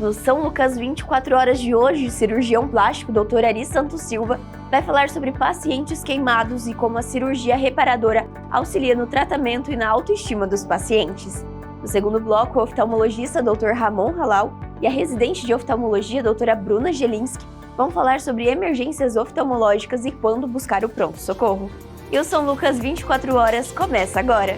No São Lucas 24 horas de hoje, o cirurgião plástico Dr. Ari Santos Silva vai falar sobre pacientes queimados e como a cirurgia reparadora auxilia no tratamento e na autoestima dos pacientes. No segundo bloco, o oftalmologista Dr. Ramon Halal e a residente de oftalmologia Dra. Bruna Gelinski vão falar sobre emergências oftalmológicas e quando buscar o pronto-socorro. E o São Lucas 24 horas começa agora!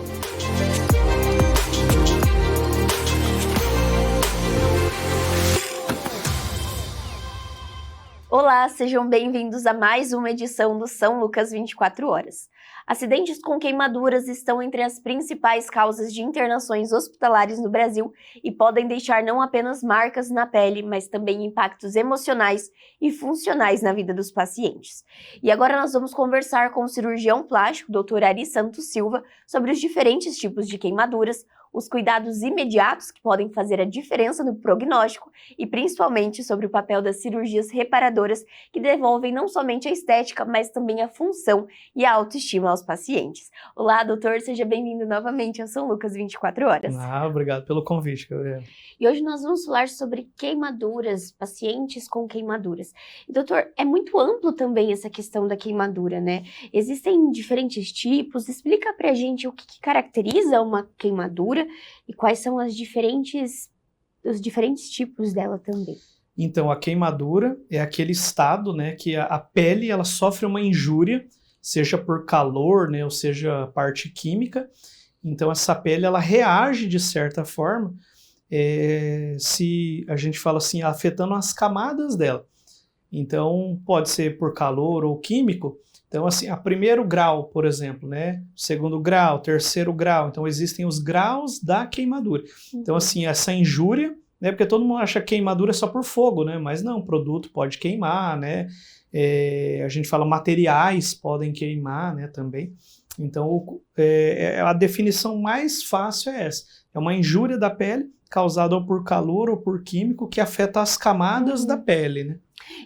Olá, sejam bem-vindos a mais uma edição do São Lucas 24 horas. Acidentes com queimaduras estão entre as principais causas de internações hospitalares no Brasil e podem deixar não apenas marcas na pele, mas também impactos emocionais e funcionais na vida dos pacientes. E agora nós vamos conversar com o cirurgião plástico Dr. Ari Santos Silva sobre os diferentes tipos de queimaduras, os cuidados imediatos que podem fazer a diferença no prognóstico e principalmente sobre o papel das cirurgias reparadoras que devolvem não somente a estética, mas também a função e a autoestima aos pacientes. Olá, doutor, seja bem-vindo novamente ao São Lucas 24 horas. Obrigado pelo convite, Gabriel. E hoje nós vamos falar sobre queimaduras, pacientes com queimaduras. E, doutor, é muito amplo também essa questão da queimadura, né? Existem diferentes tipos. Explica pra gente o que caracteriza uma queimadura e quais são os diferentes tipos dela também. Então, a queimadura é aquele estado, né, que a pele ela sofre uma injúria, seja por calor, né, ou seja, parte química. Então, essa pele ela reage de certa forma, se a gente fala assim, afetando as camadas dela. Então, pode ser por calor ou químico. Então, assim, a primeiro grau, por exemplo, né? Segundo grau, terceiro grau. Então, existem os graus da queimadura. Então, assim, essa injúria, né? Porque todo mundo acha que queimadura é só por fogo, né? Mas não, o produto pode queimar, né? A gente fala materiais podem queimar, né? Também. Então, a definição mais fácil é essa. É uma injúria da pele causada ou por calor ou por químico que afeta as camadas da pele, né?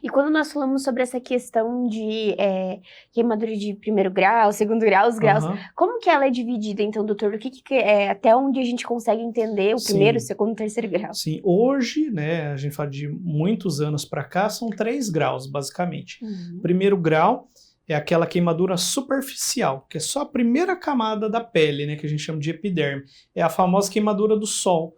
E quando nós falamos sobre essa questão de queimadura de primeiro grau, segundo grau, os graus, como que ela é dividida, então, doutor? O que até onde a gente consegue entender o primeiro, o segundo e o terceiro grau? Sim, hoje, né, a gente fala de muitos anos para cá, são 3 graus, basicamente. Primeiro grau é aquela queimadura superficial, que é só a primeira camada da pele, né, que a gente chama de epiderme. É a famosa queimadura do sol,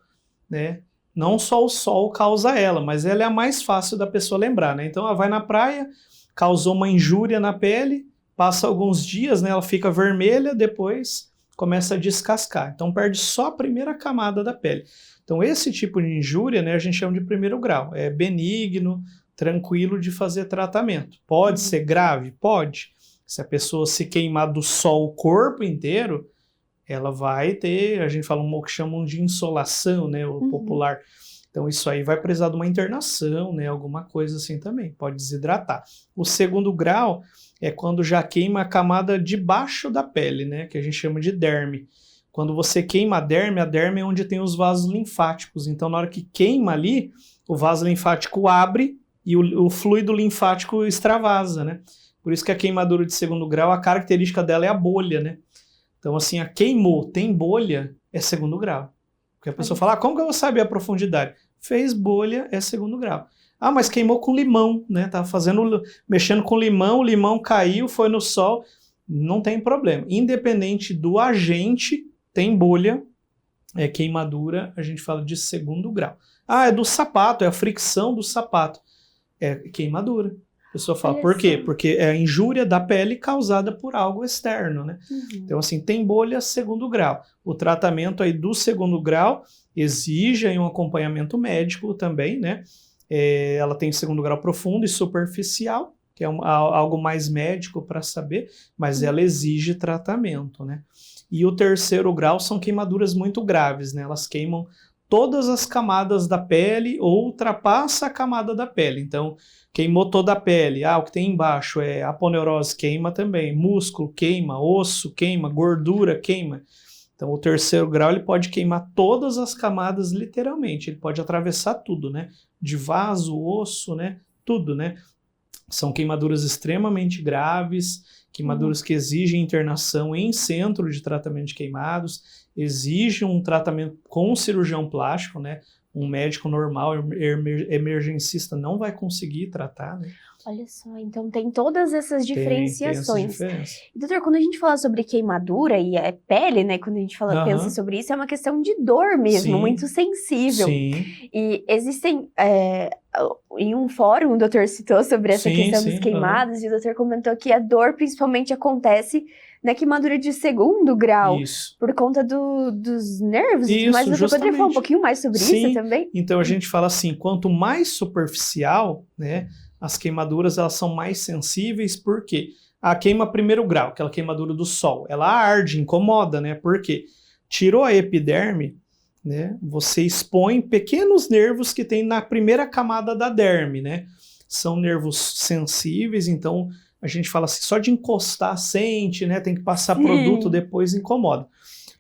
né? Não só o sol causa ela, mas ela é a mais fácil da pessoa lembrar, né? Então ela vai na praia, causou uma injúria na pele, passa alguns dias, né? Ela fica vermelha, depois começa a descascar. Então perde só a primeira camada da pele. Então esse tipo de injúria, né, a gente chama de primeiro grau. É benigno, tranquilo de fazer tratamento. Pode ser grave? Pode. Se a pessoa se queimar do sol o corpo inteiro, ela vai ter, a gente fala um que chamam de insolação, né, o popular. Então isso aí vai precisar de uma internação, né, alguma coisa assim também, pode desidratar. O segundo grau é quando já queima a camada de baixo da pele, né, que a gente chama de derme. Quando você queima a derme é onde tem os vasos linfáticos. Então na hora que queima ali, o vaso linfático abre e o fluido linfático extravasa, né. Por isso que a queimadura de segundo grau, a característica dela é a bolha, né. Então, assim, a queimou, tem bolha, é segundo grau. Porque a pessoa fala, como que eu vou saber a profundidade? Fez bolha, é segundo grau. Ah, mas queimou com limão, né? Tava mexendo com limão, o limão caiu, foi no sol. Não tem problema. Independente do agente, tem bolha, é queimadura, a gente fala de segundo grau. Ah, é do sapato, é a fricção do sapato. É queimadura. A pessoa fala, por quê? Porque é a injúria da pele causada por algo externo, né? Então, assim, tem bolha segundo grau. O tratamento aí do segundo grau exige aí um acompanhamento médico também, né? Ela tem segundo grau profundo e superficial, que é algo mais médico para saber, mas ela exige tratamento, né? E o terceiro grau são queimaduras muito graves, né? Elas queimam todas as camadas da pele ou ultrapassa a camada da pele. Então, queimou toda a pele. O que tem embaixo é aponeurose, queima também. Músculo, queima. Osso, queima. Gordura, queima. Então, o terceiro grau ele pode queimar todas as camadas, literalmente. Ele pode atravessar tudo, né? De vaso, osso, né? Tudo, né? São queimaduras extremamente graves, queimaduras que exigem internação em centro de tratamento de queimados, exigem um tratamento com um cirurgião plástico, né? um médico normal, emergencista, não vai conseguir tratar, né? Olha só, então tem todas essas diferenciações. Tem essas diferenças. E, doutor, quando a gente fala sobre queimadura e a pele, né, quando a gente pensa sobre isso, é uma questão de dor mesmo, muito sensível. Sim. E existem, em um fórum, o doutor citou sobre essa questão das queimadas, e o doutor comentou que a dor principalmente acontece na queimadura de 2º grau, por conta dos nervos. Mas você poderia falar um pouquinho mais sobre isso também? Então a gente fala assim, quanto mais superficial, né, as queimaduras elas são mais sensíveis, porque a queima 1º grau, aquela queimadura do sol, ela arde, incomoda, né? Porque tirou a epiderme, né? Você expõe pequenos nervos que tem na primeira camada da derme, né? São nervos sensíveis, então a gente fala assim, só de encostar sente, né? Tem que passar produto, depois incomoda.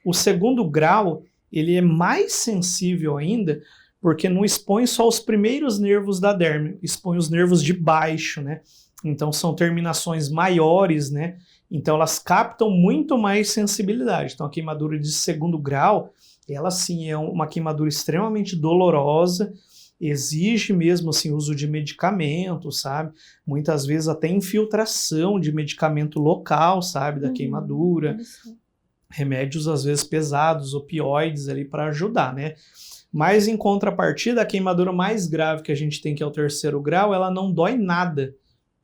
O 2º grau, ele é mais sensível ainda, porque não expõe só os primeiros nervos da derme, expõe os nervos de baixo, né? Então são terminações maiores, né? Então elas captam muito mais sensibilidade. Então a queimadura de 2º grau, ela sim é uma queimadura extremamente dolorosa, exige mesmo assim uso de medicamento, sabe? Muitas vezes até infiltração de medicamento local, sabe? Da queimadura. Remédios às vezes pesados, opioides ali para ajudar, né? Mas em contrapartida, a queimadura mais grave que a gente tem, que é o 3º grau, ela não dói nada.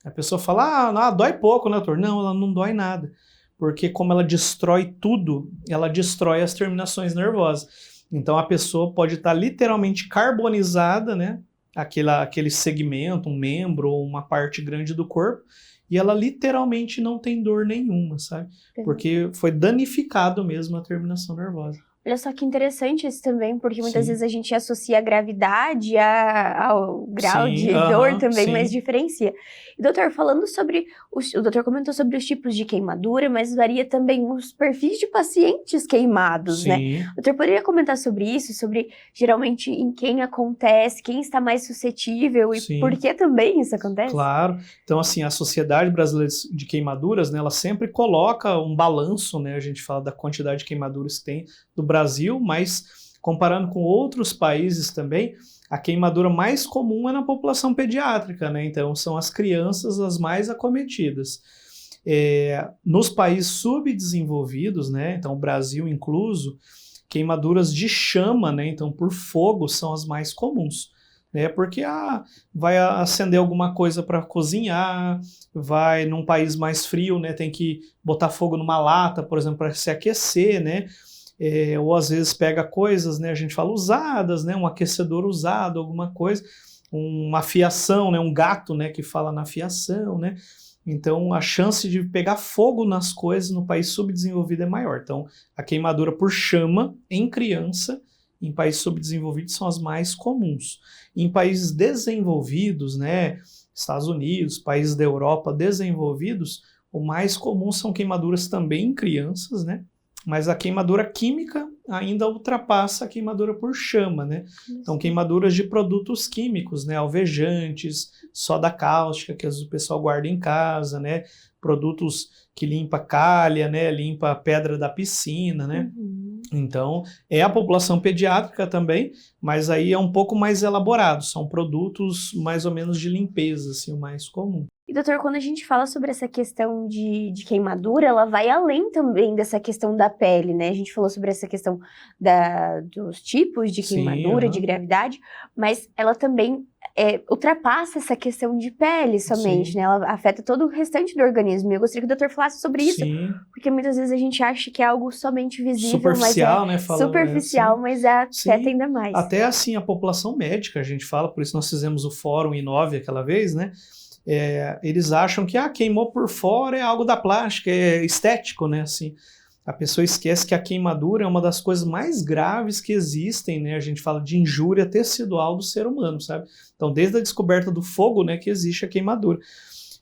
A pessoa fala, dói pouco, né, doutor? Não, ela não dói nada. Porque como ela destrói tudo, ela destrói as terminações nervosas. Então a pessoa pode estar literalmente carbonizada, né? Aquele segmento, um membro ou uma parte grande do corpo, e ela literalmente não tem dor nenhuma, sabe? Porque foi danificado mesmo a terminação nervosa. Olha só que interessante isso também, porque muitas vezes a gente associa a gravidade ao grau de dor também, mas diferencia. E, doutor, falando sobre... O doutor comentou sobre os tipos de queimadura, mas varia também os perfis de pacientes queimados, né? O doutor poderia comentar sobre isso, sobre geralmente em quem acontece, quem está mais suscetível e por que também isso acontece? Claro. Então, assim, a Sociedade Brasileira de Queimaduras, né, ela sempre coloca um balanço, né? A gente fala da quantidade de queimaduras que tem do Brasil, mas comparando com outros países também, a queimadura mais comum é na população pediátrica, né? Então são as crianças as mais acometidas. Nos países subdesenvolvidos, né? Então o Brasil incluso, queimaduras de chama, né? Então por fogo são as mais comuns, né? Porque vai acender alguma coisa para cozinhar, vai num país mais frio, né? Tem que botar fogo numa lata, por exemplo, para se aquecer, né? Ou às vezes pega coisas, né, a gente fala usadas, né, um aquecedor usado, alguma coisa, uma fiação, né, um gato, né, que fala na fiação, né, então a chance de pegar fogo nas coisas no país subdesenvolvido é maior. Então a queimadura por chama em criança, em países subdesenvolvidos, são as mais comuns. Em países desenvolvidos, né, Estados Unidos, países da Europa desenvolvidos, o mais comum são queimaduras também em crianças, né, mas a queimadura química ainda ultrapassa a queimadura por chama, né? Então, queimaduras de produtos químicos, né? Alvejantes, soda cáustica, que às vezes o pessoal guarda em casa, né? Produtos que limpa calha, né? Limpa a pedra da piscina, né? Então, é a população pediátrica também, mas aí é um pouco mais elaborado, são produtos mais ou menos de limpeza, assim, o mais comum. E, doutor, quando a gente fala sobre essa questão de queimadura, ela vai além também dessa questão da pele, né? A gente falou sobre essa questão dos tipos de queimadura, de gravidade, mas ela também ultrapassa essa questão de pele somente, né? Ela afeta todo o restante do organismo. E eu gostaria que o doutor falasse sobre isso, porque muitas vezes a gente acha que é algo somente visível, superficial, mas né? Superficial, mas afeta ainda mais. Até assim, a população médica, a gente fala, por isso nós fizemos o fórum I9 aquela vez, né? Eles acham que queimou por fora é algo da plástica, é estético, né? Assim, a pessoa esquece que a queimadura é uma das coisas mais graves que existem, né? A gente fala de injúria tecidual do ser humano, sabe? Então, desde a descoberta do fogo, né, que existe a queimadura.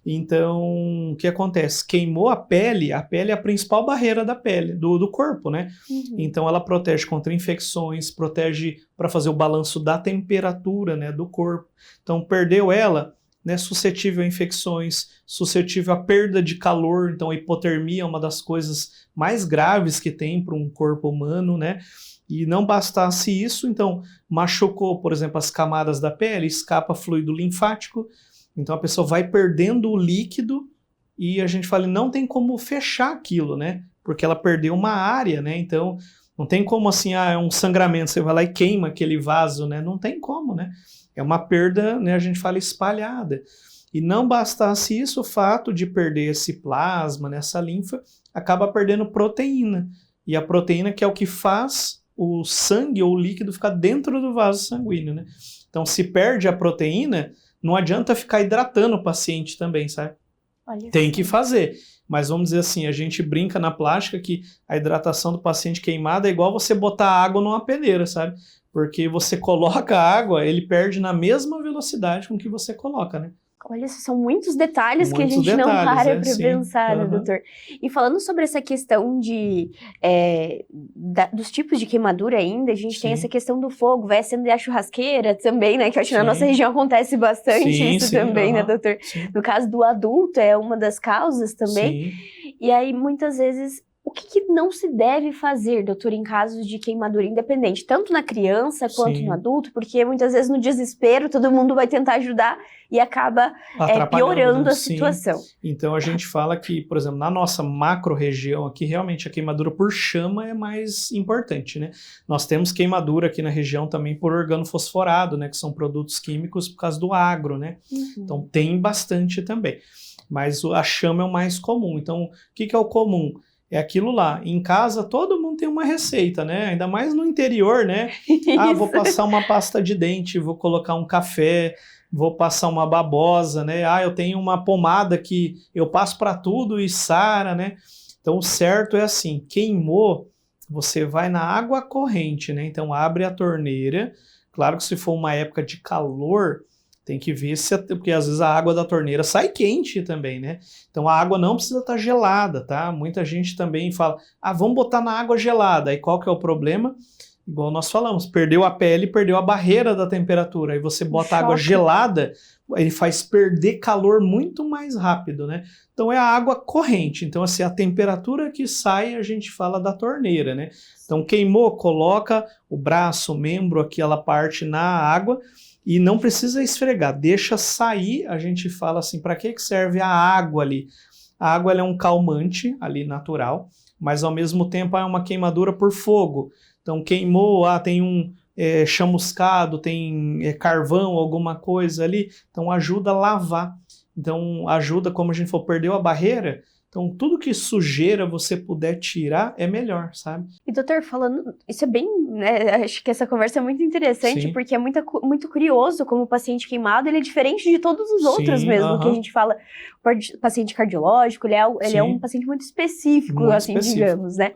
Então, o que acontece? Queimou a pele é a principal barreira da pele, do corpo, né? Então, ela protege contra infecções, protege para fazer o balanço da temperatura, né, do corpo. Então, perdeu ela, né, suscetível a infecções, suscetível à perda de calor. Então a hipotermia é uma das coisas mais graves que tem para um corpo humano, né? E não bastasse isso, então machucou, por exemplo, as camadas da pele, escapa fluido linfático, então a pessoa vai perdendo o líquido e a gente fala, não tem como fechar aquilo, né? Porque ela perdeu uma área, né? Então não tem como assim, é um sangramento, você vai lá e queima aquele vaso, né? Não tem como, né? É uma perda, né? A gente fala espalhada. E não bastasse isso, o fato de perder esse plasma, né, essa linfa, acaba perdendo proteína. E a proteína que é o que faz o sangue ou o líquido ficar dentro do vaso sanguíneo, né? Então, se perde a proteína, não adianta ficar hidratando o paciente também, sabe? Olha Tem só. que fazer. Mas vamos dizer assim, a gente brinca na plástica que a hidratação do paciente queimado é igual você botar água numa peneira, sabe? Porque você coloca a água, ele perde na mesma velocidade com que você coloca, né? Olha, são muitos detalhes que a Muitos gente não detalhes, para é, para sim. pensar, né, Aham. doutor? E falando sobre essa questão dos tipos de queimadura ainda, a gente tem essa Sim. questão do fogo, vai acender a churrasqueira também, né? Que eu acho que na Sim. nossa região acontece bastante Sim, isso sim, também, né, aham, doutor? sim, No caso do adulto, é uma das causas também. sim. E aí, muitas vezes, o que não se deve fazer, doutor, em casos de queimadura independente, tanto na criança quanto no Sim. adulto, porque muitas vezes no desespero todo mundo vai tentar ajudar e acaba Atrapalhando, piorando né? a Sim. situação. Então a gente fala que, por exemplo, na nossa macro-região aqui, realmente a queimadura por chama é mais importante, né? Nós temos queimadura aqui na região também por organofosforado, né? Que são produtos químicos por causa do agro, né? Então tem bastante também. Mas a chama é o mais comum. Então, o que é o comum? É aquilo lá. Em casa, todo mundo tem uma receita, né? Ainda mais no interior, né? Ah, vou passar uma pasta de dente, vou colocar um café, vou passar uma babosa, né? Ah, eu tenho uma pomada que eu passo para tudo e sara, né? Então, o certo é assim, queimou, você vai na água corrente, né? Então, abre a torneira. Claro que se for uma época de calor, tem que ver se, porque às vezes a água da torneira sai quente também, né? Então a água não precisa estar gelada, tá? Muita gente também fala, vamos botar na água gelada. Aí qual que é o problema? Igual nós falamos, perdeu a pele, perdeu a barreira da temperatura. Aí você bota água gelada, ele faz perder calor muito mais rápido, né? Então é a água corrente. Então assim, a temperatura que sai, a gente fala da torneira, né? Então queimou, coloca o braço, o membro, aquela parte na água, e não precisa esfregar, deixa sair, a gente fala assim, para que serve a água ali? A água ela é um calmante ali natural, mas ao mesmo tempo é uma queimadura por fogo. Então queimou, tem um chamuscado, tem carvão, alguma coisa ali, então ajuda a lavar. Então ajuda, como a gente falou, perdeu a barreira, então tudo que sujeira você puder tirar é melhor, sabe? E doutor, falando, isso é bem, né, acho que essa conversa é muito interessante, Sim. porque é muito curioso como o paciente queimado, ele é diferente de todos os outros mesmo, que a gente fala, o paciente cardiológico, ele é um paciente muito específico, muito assim, específico, digamos, né?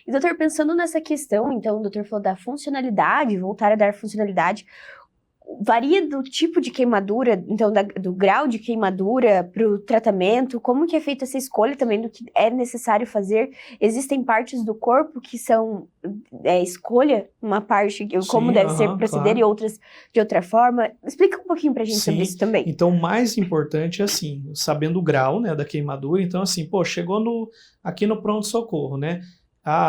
E doutor, pensando nessa questão, então, o doutor falou da funcionalidade, voltar a dar funcionalidade, varia do tipo de queimadura, então do grau de queimadura para o tratamento, como que é feita essa escolha também do que é necessário fazer? Existem partes do corpo que são escolha, uma parte, como deve ser proceder, claro, e outras de outra forma. Explica um pouquinho pra gente sobre isso também. Então o mais importante é assim, sabendo o grau, né, da queimadura, então assim, chegou aqui no pronto-socorro, né?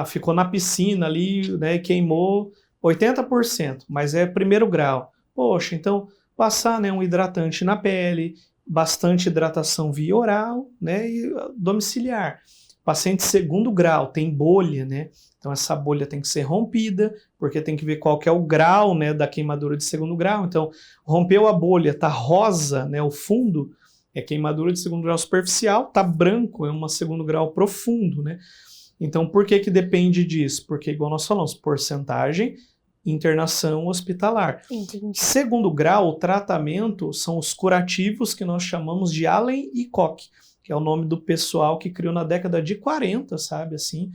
Ficou na piscina ali, né, queimou 80%, mas é primeiro grau. Poxa, então passar, né, um hidratante na pele, bastante hidratação via oral, né, e domiciliar. Paciente segundo grau, tem bolha, né? Então essa bolha tem que ser rompida, porque tem que ver qual que é o grau, né, da queimadura de segundo grau. Então rompeu a bolha, tá rosa, né, o fundo, é queimadura de segundo grau superficial, tá branco, é um segundo grau profundo, né? Então por que depende disso? Porque igual nós falamos, porcentagem, internação hospitalar. Entendi. Segundo grau, o tratamento são os curativos que nós chamamos de Allen e Koch, que é o nome do pessoal que criou na década de 40, sabe, assim,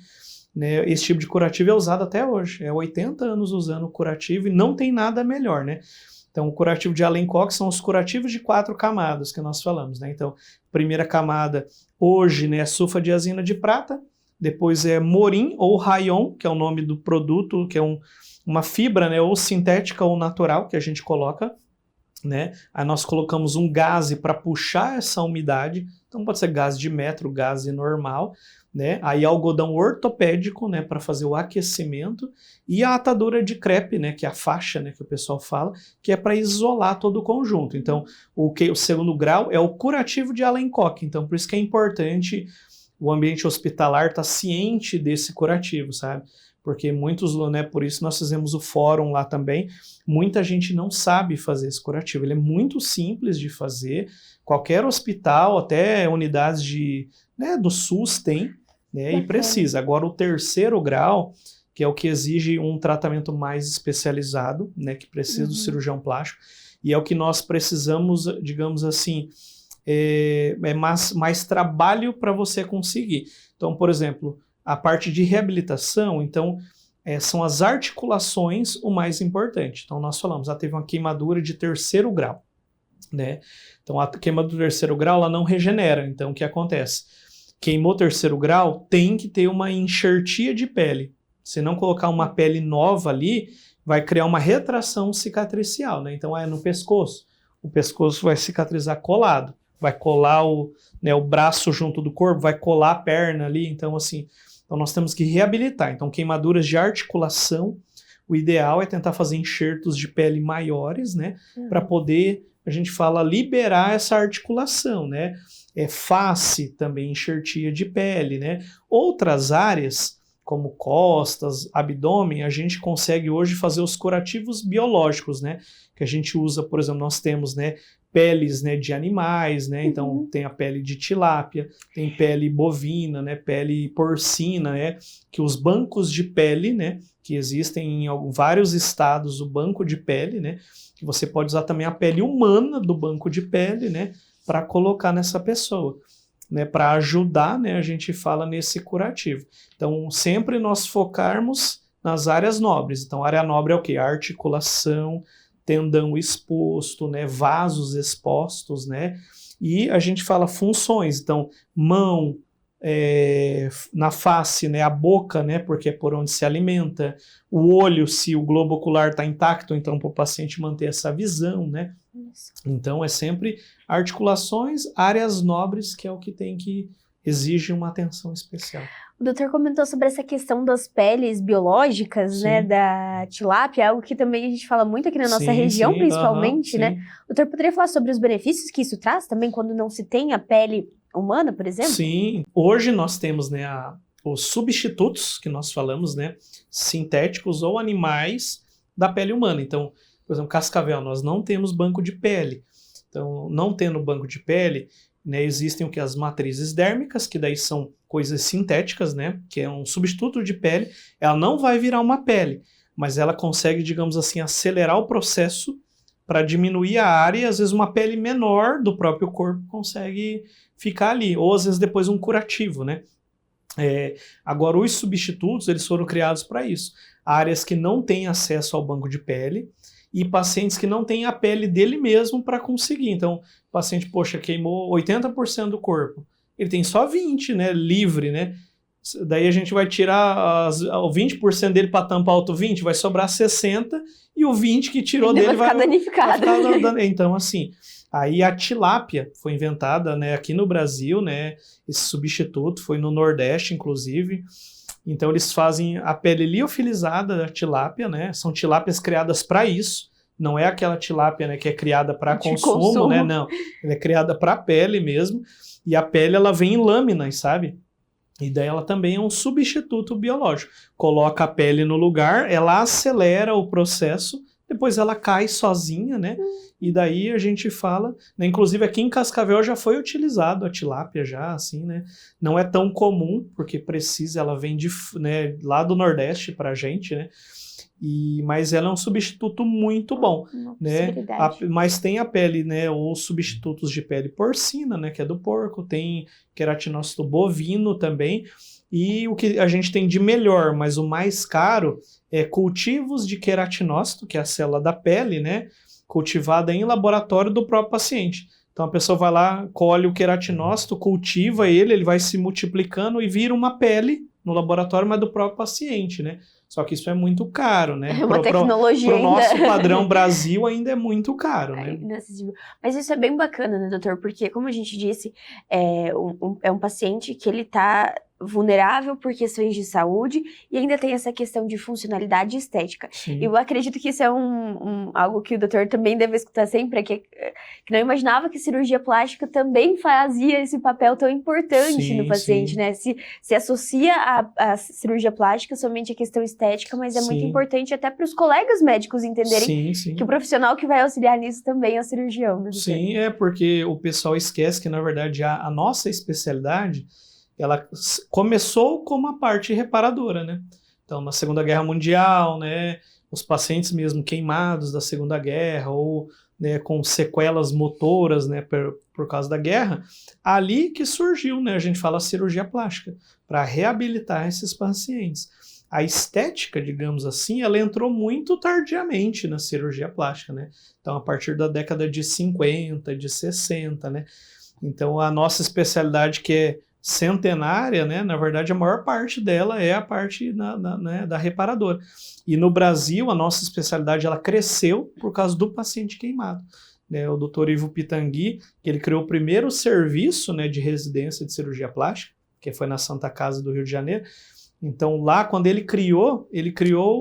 né? Esse tipo de curativo é usado até hoje, 80 anos usando o curativo e não tem nada melhor, né? Então, o curativo de Allen e Koch são os curativos de 4 camadas que nós falamos, né? Então, primeira camada hoje, né, é sulfadiazina de prata, depois é morin ou rayon, que é o nome do produto, que é uma fibra, né, ou sintética ou natural que a gente coloca, né? Aí nós colocamos um gaze para puxar essa umidade, então pode ser gás de metro, gás normal, né? Aí algodão ortopédico, né, para fazer o aquecimento, e a atadura de crepe, né, que é a faixa, né, que o pessoal fala, que é para isolar todo o conjunto. Então, o segundo grau é o curativo de Allen-Koch. Então, por isso que é importante o ambiente hospitalar estar ciente desse curativo, sabe? Porque muitos, né, por isso nós fizemos o fórum lá também, muita gente não sabe fazer esse curativo. Ele é muito simples de fazer, qualquer hospital, até unidades né, do SUS tem, né, e precisa. Agora o terceiro grau, que é o que exige um tratamento mais especializado, né, que precisa do cirurgião plástico, e é o que nós precisamos, digamos assim, mais trabalho para você conseguir. Então, por exemplo, a parte de reabilitação, então, são as articulações o mais importante. Então, nós falamos, teve uma queimadura de terceiro grau, né? Então, a queimadura do terceiro grau, ela não regenera. Então, o que acontece? Queimou terceiro grau, tem que ter uma enxertia de pele. Se não colocar uma pele nova ali, vai criar uma retração cicatricial, né? Então, no pescoço. O pescoço vai cicatrizar colado. Vai colar o braço junto do corpo, vai colar a perna ali. Então, assim, nós temos que reabilitar. Então, queimaduras de articulação, o ideal é tentar fazer enxertos de pele maiores, né? Para poder, a gente fala, liberar essa articulação, né? Face também, enxertia de pele, né? Outras áreas, como costas, abdômen, a gente consegue hoje fazer os curativos biológicos, né? Que a gente usa, por exemplo, nós temos, né, peles, né, de animais, né? Então tem a pele de tilápia, tem pele bovina, né, pele porcina, né? Que os bancos de pele, né, que existem em vários estados, o banco de pele, né? Que você pode usar também a pele humana do banco de pele, né? Para colocar nessa pessoa, né, para ajudar, né, a gente fala nesse curativo. Então, sempre nós focarmos nas áreas nobres. Então, a área nobre é o quê? A articulação, tendão exposto, né, vasos expostos, né, e a gente fala funções. Então, mão, na face, né, a boca, né, porque é por onde se alimenta, o olho, se o globo ocular está intacto, então para o paciente manter essa visão, né. Então, é sempre articulações, áreas nobres, que é o que exige uma atenção especial. O doutor comentou sobre essa questão das peles biológicas, né, da tilápia, algo que também a gente fala muito aqui na nossa região, principalmente, né? O doutor poderia falar sobre os benefícios que isso traz também, quando não se tem a pele humana, por exemplo? Sim, hoje nós temos, né, os substitutos, que nós falamos, né, sintéticos ou animais da pele humana. Então, por exemplo, cascavel, nós não temos banco de pele. Então, não tendo banco de pele, né, existem o que? As matrizes dérmicas, que daí são coisas sintéticas, né, que é um substituto de pele. Ela não vai virar uma pele, mas ela consegue, digamos assim, acelerar o processo para diminuir a área, e às vezes uma pele menor do próprio corpo consegue ficar ali, ou às vezes depois um curativo, né. Agora, os substitutos, eles foram criados para isso. Áreas que não têm acesso ao banco de pele, e pacientes que não têm a pele dele mesmo para conseguir. Então, o paciente, poxa, queimou 80% do corpo. Ele tem só 20%, né, livre, né? Daí a gente vai tirar o 20% dele para tampar outro 20%, vai sobrar 60%, e o 20% que tirou dele vai ficar danificado. Então, assim, aí a tilápia foi inventada, né, aqui no Brasil, né, esse substituto foi no Nordeste, inclusive. Então eles fazem a pele liofilizada da tilápia, né? São tilápias criadas para isso. Não é aquela tilápia, né, que é criada para consumo, né? Não, ela é criada para a pele mesmo. E a pele, ela vem em lâminas, sabe? E daí ela também é um substituto biológico. Coloca a pele no lugar, ela acelera o processo, depois ela cai sozinha, né? E daí a gente fala, né? Inclusive aqui em Cascavel já foi utilizado a tilápia já, assim, né? Não é tão comum, porque precisa, ela vem né, lá do Nordeste pra gente, né? Mas ela é um substituto muito bom, né? Mas tem a pele, né? Os substitutos de pele porcina, né? Que é do porco, tem queratinócito bovino também. E o que a gente tem de melhor, mas o mais caro, é cultivos de queratinócito, que é a célula da pele, né? Cultivada em laboratório do próprio paciente. Então a pessoa vai lá, colhe o queratinócito, cultiva ele vai se multiplicando e vira uma pele no laboratório, mas do próprio paciente, né? Só que isso é muito caro, né? É uma tecnologia pro ainda. nosso padrão Brasil ainda é muito caro, né? Inacessível. Mas isso é bem bacana, né, doutor? Porque, como a gente disse, é um paciente que ele tá vulnerável por questões de saúde e ainda tem essa questão de funcionalidade estética. Sim. Eu acredito que isso é algo que o doutor também deve escutar sempre, que não imaginava que cirurgia plástica também fazia esse papel tão importante no paciente, né? Se associa à cirurgia plástica somente a questão estética, mas é muito importante até para os colegas médicos entenderem que o profissional que vai auxiliar nisso também é o cirurgião, né, doutor? Sim, porque o pessoal esquece que, na verdade, a nossa especialidade, ela começou como a parte reparadora, né? Então, na Segunda Guerra Mundial, né, os pacientes mesmo queimados da Segunda Guerra ou, né, com sequelas motoras, né, por causa da guerra, ali que surgiu, né, a gente fala cirurgia plástica, para reabilitar esses pacientes. A estética, digamos assim, ela entrou muito tardiamente na cirurgia plástica, né? Então, a partir da década de 50, de 60, né? Então, a nossa especialidade, que é centenária, né? Na verdade, a maior parte dela é a parte né, da reparadora. E no Brasil, a nossa especialidade ela cresceu por causa do paciente queimado. Né? O Dr. Ivo Pitangui, que ele criou o primeiro serviço, né, de residência de cirurgia plástica, que foi na Santa Casa do Rio de Janeiro. Então, lá, quando ele criou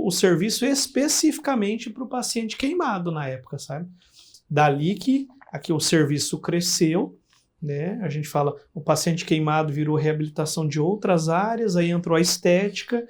o serviço especificamente para o paciente queimado na época, sabe? Dali que aqui o serviço cresceu, né? A gente fala, o paciente queimado virou reabilitação de outras áreas, aí entrou a estética,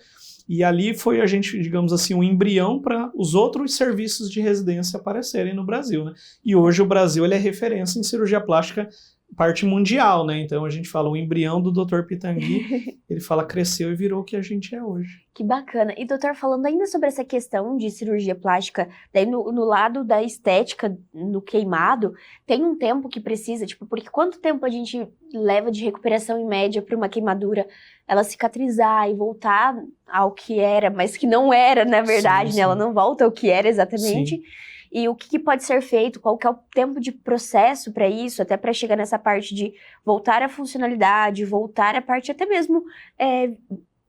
e ali foi a gente, digamos assim, um embrião para os outros serviços de residência aparecerem no Brasil, né? E hoje o Brasil ele é referência em cirurgia plástica, parte mundial, né? Então a gente fala o embrião do Dr. Pitangui, ele fala cresceu e virou o que a gente é hoje. Que bacana. E doutor, falando ainda sobre essa questão de cirurgia plástica, daí no lado da estética, no queimado, tem um tempo que precisa, tipo, porque quanto tempo a gente leva de recuperação em média para uma queimadura ela cicatrizar e voltar ao que era, mas que não era, na verdade, né? Ela não volta ao que era exatamente. Sim. E o que pode ser feito, qual que é o tempo de processo para isso, até para chegar nessa parte de voltar à funcionalidade, voltar à parte até mesmo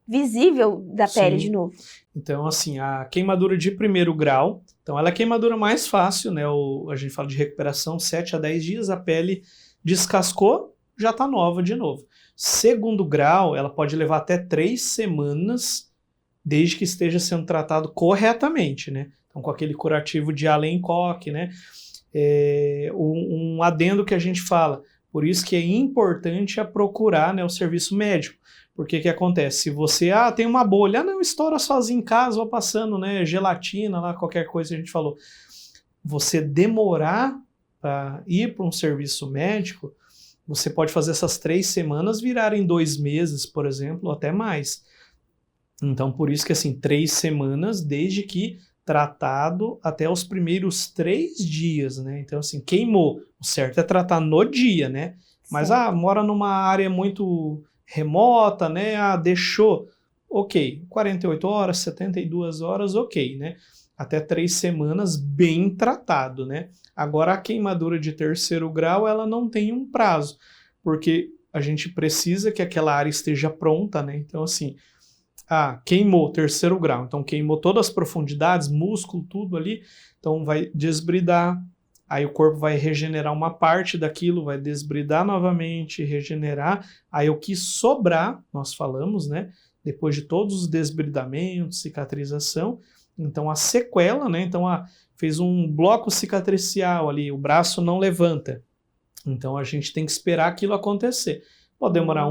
visível da pele de novo. Então, assim, a queimadura de primeiro grau, então ela é a queimadura mais fácil, né? A gente fala de recuperação, 7 a 10 dias, a pele descascou, já está nova de novo. Segundo grau, ela pode levar até 3 semanas, desde que esteja sendo tratado corretamente, né? Então, com aquele curativo de Allen-Koch, né? Um adendo que a gente fala, por isso que é importante procurar, né, o serviço médico. Porque que acontece? Se você, tem uma bolha, não, estoura sozinho em casa, vou passando, né, gelatina, lá, qualquer coisa que a gente falou. Você demorar para ir para um serviço médico, você pode fazer essas 3 semanas virarem 2 meses, por exemplo, ou até mais. Então, por isso que, assim, 3 semanas, desde que tratado até os primeiros 3 dias, né? Então, assim, queimou. O certo é tratar no dia, né? Mas, mora numa área muito remota, né? Deixou. Ok. 48 horas, 72 horas, ok, né? Até 3 semanas bem tratado, né? Agora, a queimadura de terceiro grau, ela não tem um prazo, porque a gente precisa que aquela área esteja pronta, né? Então, assim, queimou terceiro grau, então queimou todas as profundidades, músculo, tudo ali, então vai desbridar, aí o corpo vai regenerar uma parte daquilo, vai desbridar novamente, regenerar, aí o que sobrar, nós falamos, né, depois de todos os desbridamentos, cicatrização, então a sequela, né, então fez um bloco cicatricial ali, o braço não levanta, então a gente tem que esperar aquilo acontecer, pode demorar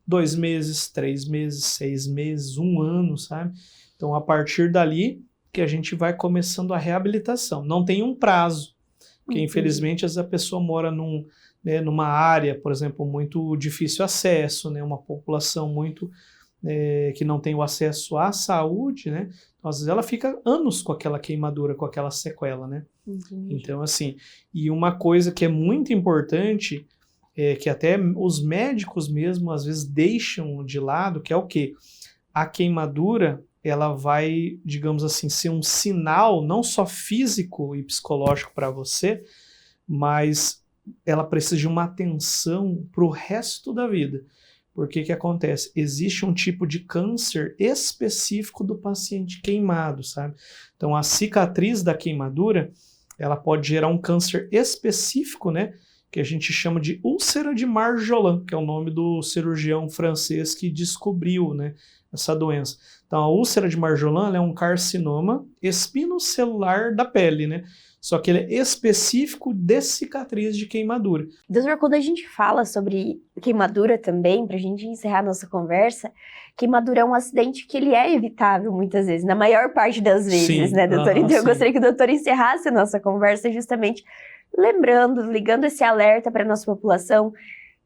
2 meses, 3 meses, 6 meses, 1 ano, sabe? Então, a partir dali que a gente vai começando a reabilitação. Não tem um prazo, porque infelizmente essa pessoa mora numa área, por exemplo, muito difícil acesso, né? Uma população muito que não tem o acesso à saúde, né? Então, às vezes ela fica anos com aquela queimadura, com aquela sequela, né? Então, assim, e uma coisa que é muito importante que até os médicos mesmo às vezes deixam de lado, que é o quê? A queimadura, ela vai, digamos assim, ser um sinal não só físico e psicológico para você, mas ela precisa de uma atenção para o resto da vida. Porque que acontece? Existe um tipo de câncer específico do paciente queimado, sabe? Então, a cicatriz da queimadura, ela pode gerar um câncer específico, né? Que a gente chama de úlcera de Marjolin, que é o nome do cirurgião francês que descobriu, né, essa doença. Então, a úlcera de Marjolin é um carcinoma espinocelular da pele, né? Só que ele é específico de cicatriz de queimadura. Doutor, quando a gente fala sobre queimadura também, pra gente encerrar nossa conversa, queimadura é um acidente que ele é evitável muitas vezes, na maior parte das vezes, né, doutor? Então eu gostaria que o doutor encerrasse a nossa conversa justamente lembrando, ligando esse alerta para nossa população,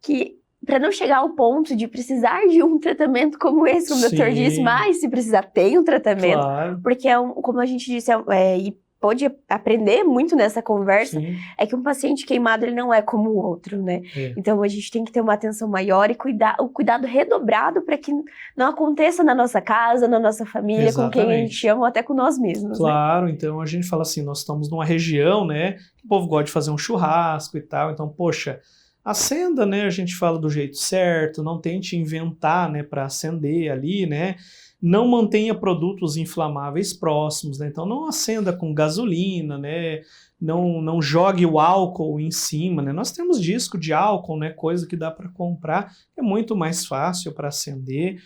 que para não chegar ao ponto de precisar de um tratamento como esse, como o doutor disse, mas se precisar, tem um tratamento, claro. Porque como a gente disse, e pode aprender muito nessa conversa, é que um paciente queimado ele não é como o outro, né? Então a gente tem que ter uma atenção maior e o cuidado redobrado para que não aconteça na nossa casa, na nossa família, exatamente, com quem a gente ama ou até com nós mesmos. Claro, né? Então a gente fala assim, nós estamos numa região, né, que o povo gosta de fazer um churrasco e tal, então, poxa, acenda, né, a gente fala do jeito certo, não tente inventar, né, para acender ali, né, não mantenha produtos inflamáveis próximos, né? Então não acenda com gasolina, né? Não jogue o álcool em cima, né? Nós temos disco de álcool, né? Coisa que dá para comprar, é muito mais fácil para acender.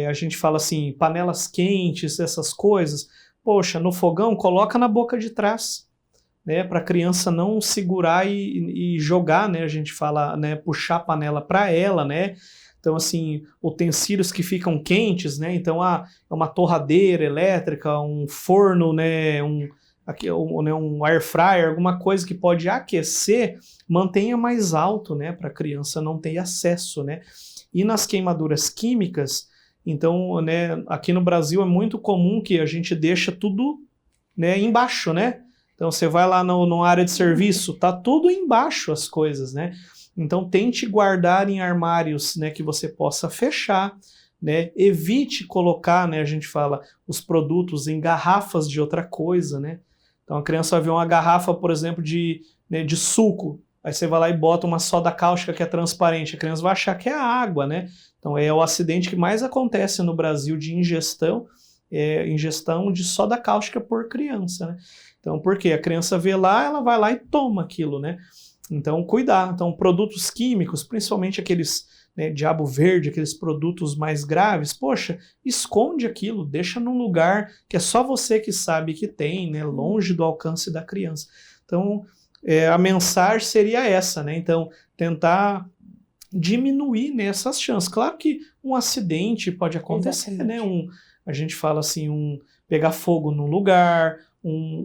A gente fala assim, panelas quentes, essas coisas, poxa, no fogão coloca na boca de trás, né? Para a criança não segurar e jogar, né? A gente fala, né? Puxar a panela para ela, né? Então, assim, utensílios que ficam quentes, né? Então, uma torradeira elétrica, um forno, né? Um air fryer, alguma coisa que pode aquecer, mantenha mais alto, né? Para a criança não ter acesso, né? E nas queimaduras químicas, então, né? Aqui no Brasil é muito comum que a gente deixa tudo, né? Embaixo, né? Então, você vai lá na área de serviço, tá tudo embaixo as coisas, né? Então, tente guardar em armários, né, que você possa fechar, né? Evite colocar, né, a gente fala, os produtos em garrafas de outra coisa, né? Então, a criança vai ver uma garrafa, por exemplo, de suco, aí você vai lá e bota uma soda cáustica que é transparente, a criança vai achar que é água, né? Então, é o acidente que mais acontece no Brasil de ingestão de soda cáustica por criança, né? Então, por quê? A criança vê lá, ela vai lá e toma aquilo, né? Então, cuidar. Então, produtos químicos, principalmente aqueles, né, diabo verde, aqueles produtos mais graves, poxa, esconde aquilo, deixa num lugar que é só você que sabe que tem, né, longe do alcance da criança. Então, a mensagem seria essa, né? Então, tentar diminuir, né, essas chances. Claro que um acidente pode acontecer, né? A gente fala assim, pegar fogo num lugar,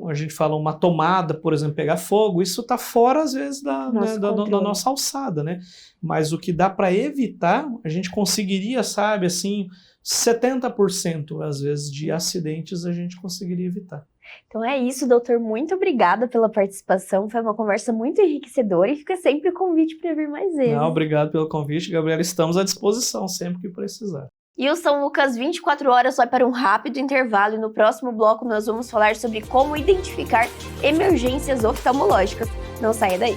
a gente fala uma tomada, por exemplo, pegar fogo, isso está fora, às vezes, da nossa alçada, né? Mas o que dá para evitar, a gente conseguiria, sabe, assim, 70%, às vezes, de acidentes a gente conseguiria evitar. Então é isso, doutor. Muito obrigada pela participação. Foi uma conversa muito enriquecedora e fica sempre o convite para vir mais vezes. Não, obrigado pelo convite, Gabriela. Estamos à disposição sempre que precisar. E o São Lucas 24 horas vai para um rápido intervalo e no próximo bloco nós vamos falar sobre como identificar emergências oftalmológicas. Não saia daí!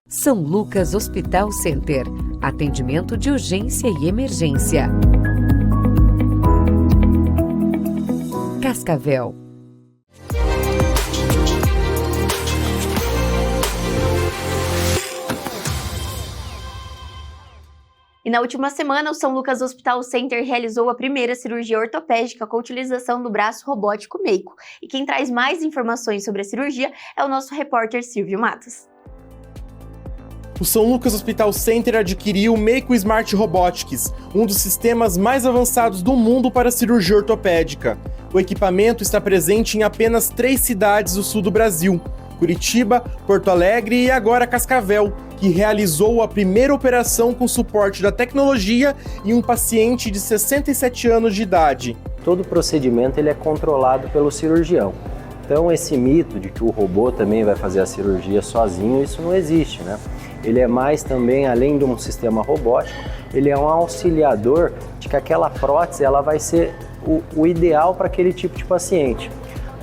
São Lucas Hospital Center. Atendimento de urgência e emergência. Cascavel. E na última semana, o São Lucas Hospital Center realizou a primeira cirurgia ortopédica com a utilização do braço robótico Meico. E quem traz mais informações sobre a cirurgia é o nosso repórter Silvio Matos. O São Lucas Hospital Center adquiriu o Meico Smart Robotics, um dos sistemas mais avançados do mundo para cirurgia ortopédica. O equipamento está presente em apenas 3 cidades do sul do Brasil: Curitiba, Porto Alegre e agora Cascavel, que realizou a primeira operação com suporte da tecnologia em um paciente de 67 anos de idade. Todo o procedimento ele é controlado pelo cirurgião. Então esse mito de que o robô também vai fazer a cirurgia sozinho, isso não existe, né? Ele é mais também, além de um sistema robótico, ele é um auxiliador de que aquela prótese ela vai ser o ideal para aquele tipo de paciente.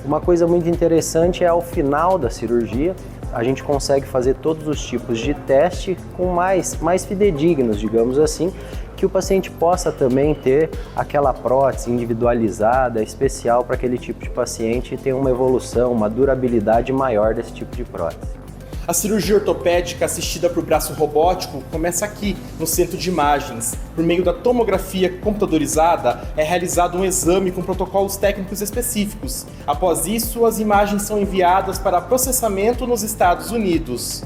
Uma coisa muito interessante é ao final da cirurgia, a gente consegue fazer todos os tipos de teste com mais fidedignos, digamos assim, que o paciente possa também ter aquela prótese individualizada, especial para aquele tipo de paciente e ter uma evolução, uma durabilidade maior desse tipo de prótese. A cirurgia ortopédica assistida por braço robótico começa aqui, no centro de imagens. Por meio da tomografia computadorizada, é realizado um exame com protocolos técnicos específicos. Após isso, as imagens são enviadas para processamento nos Estados Unidos.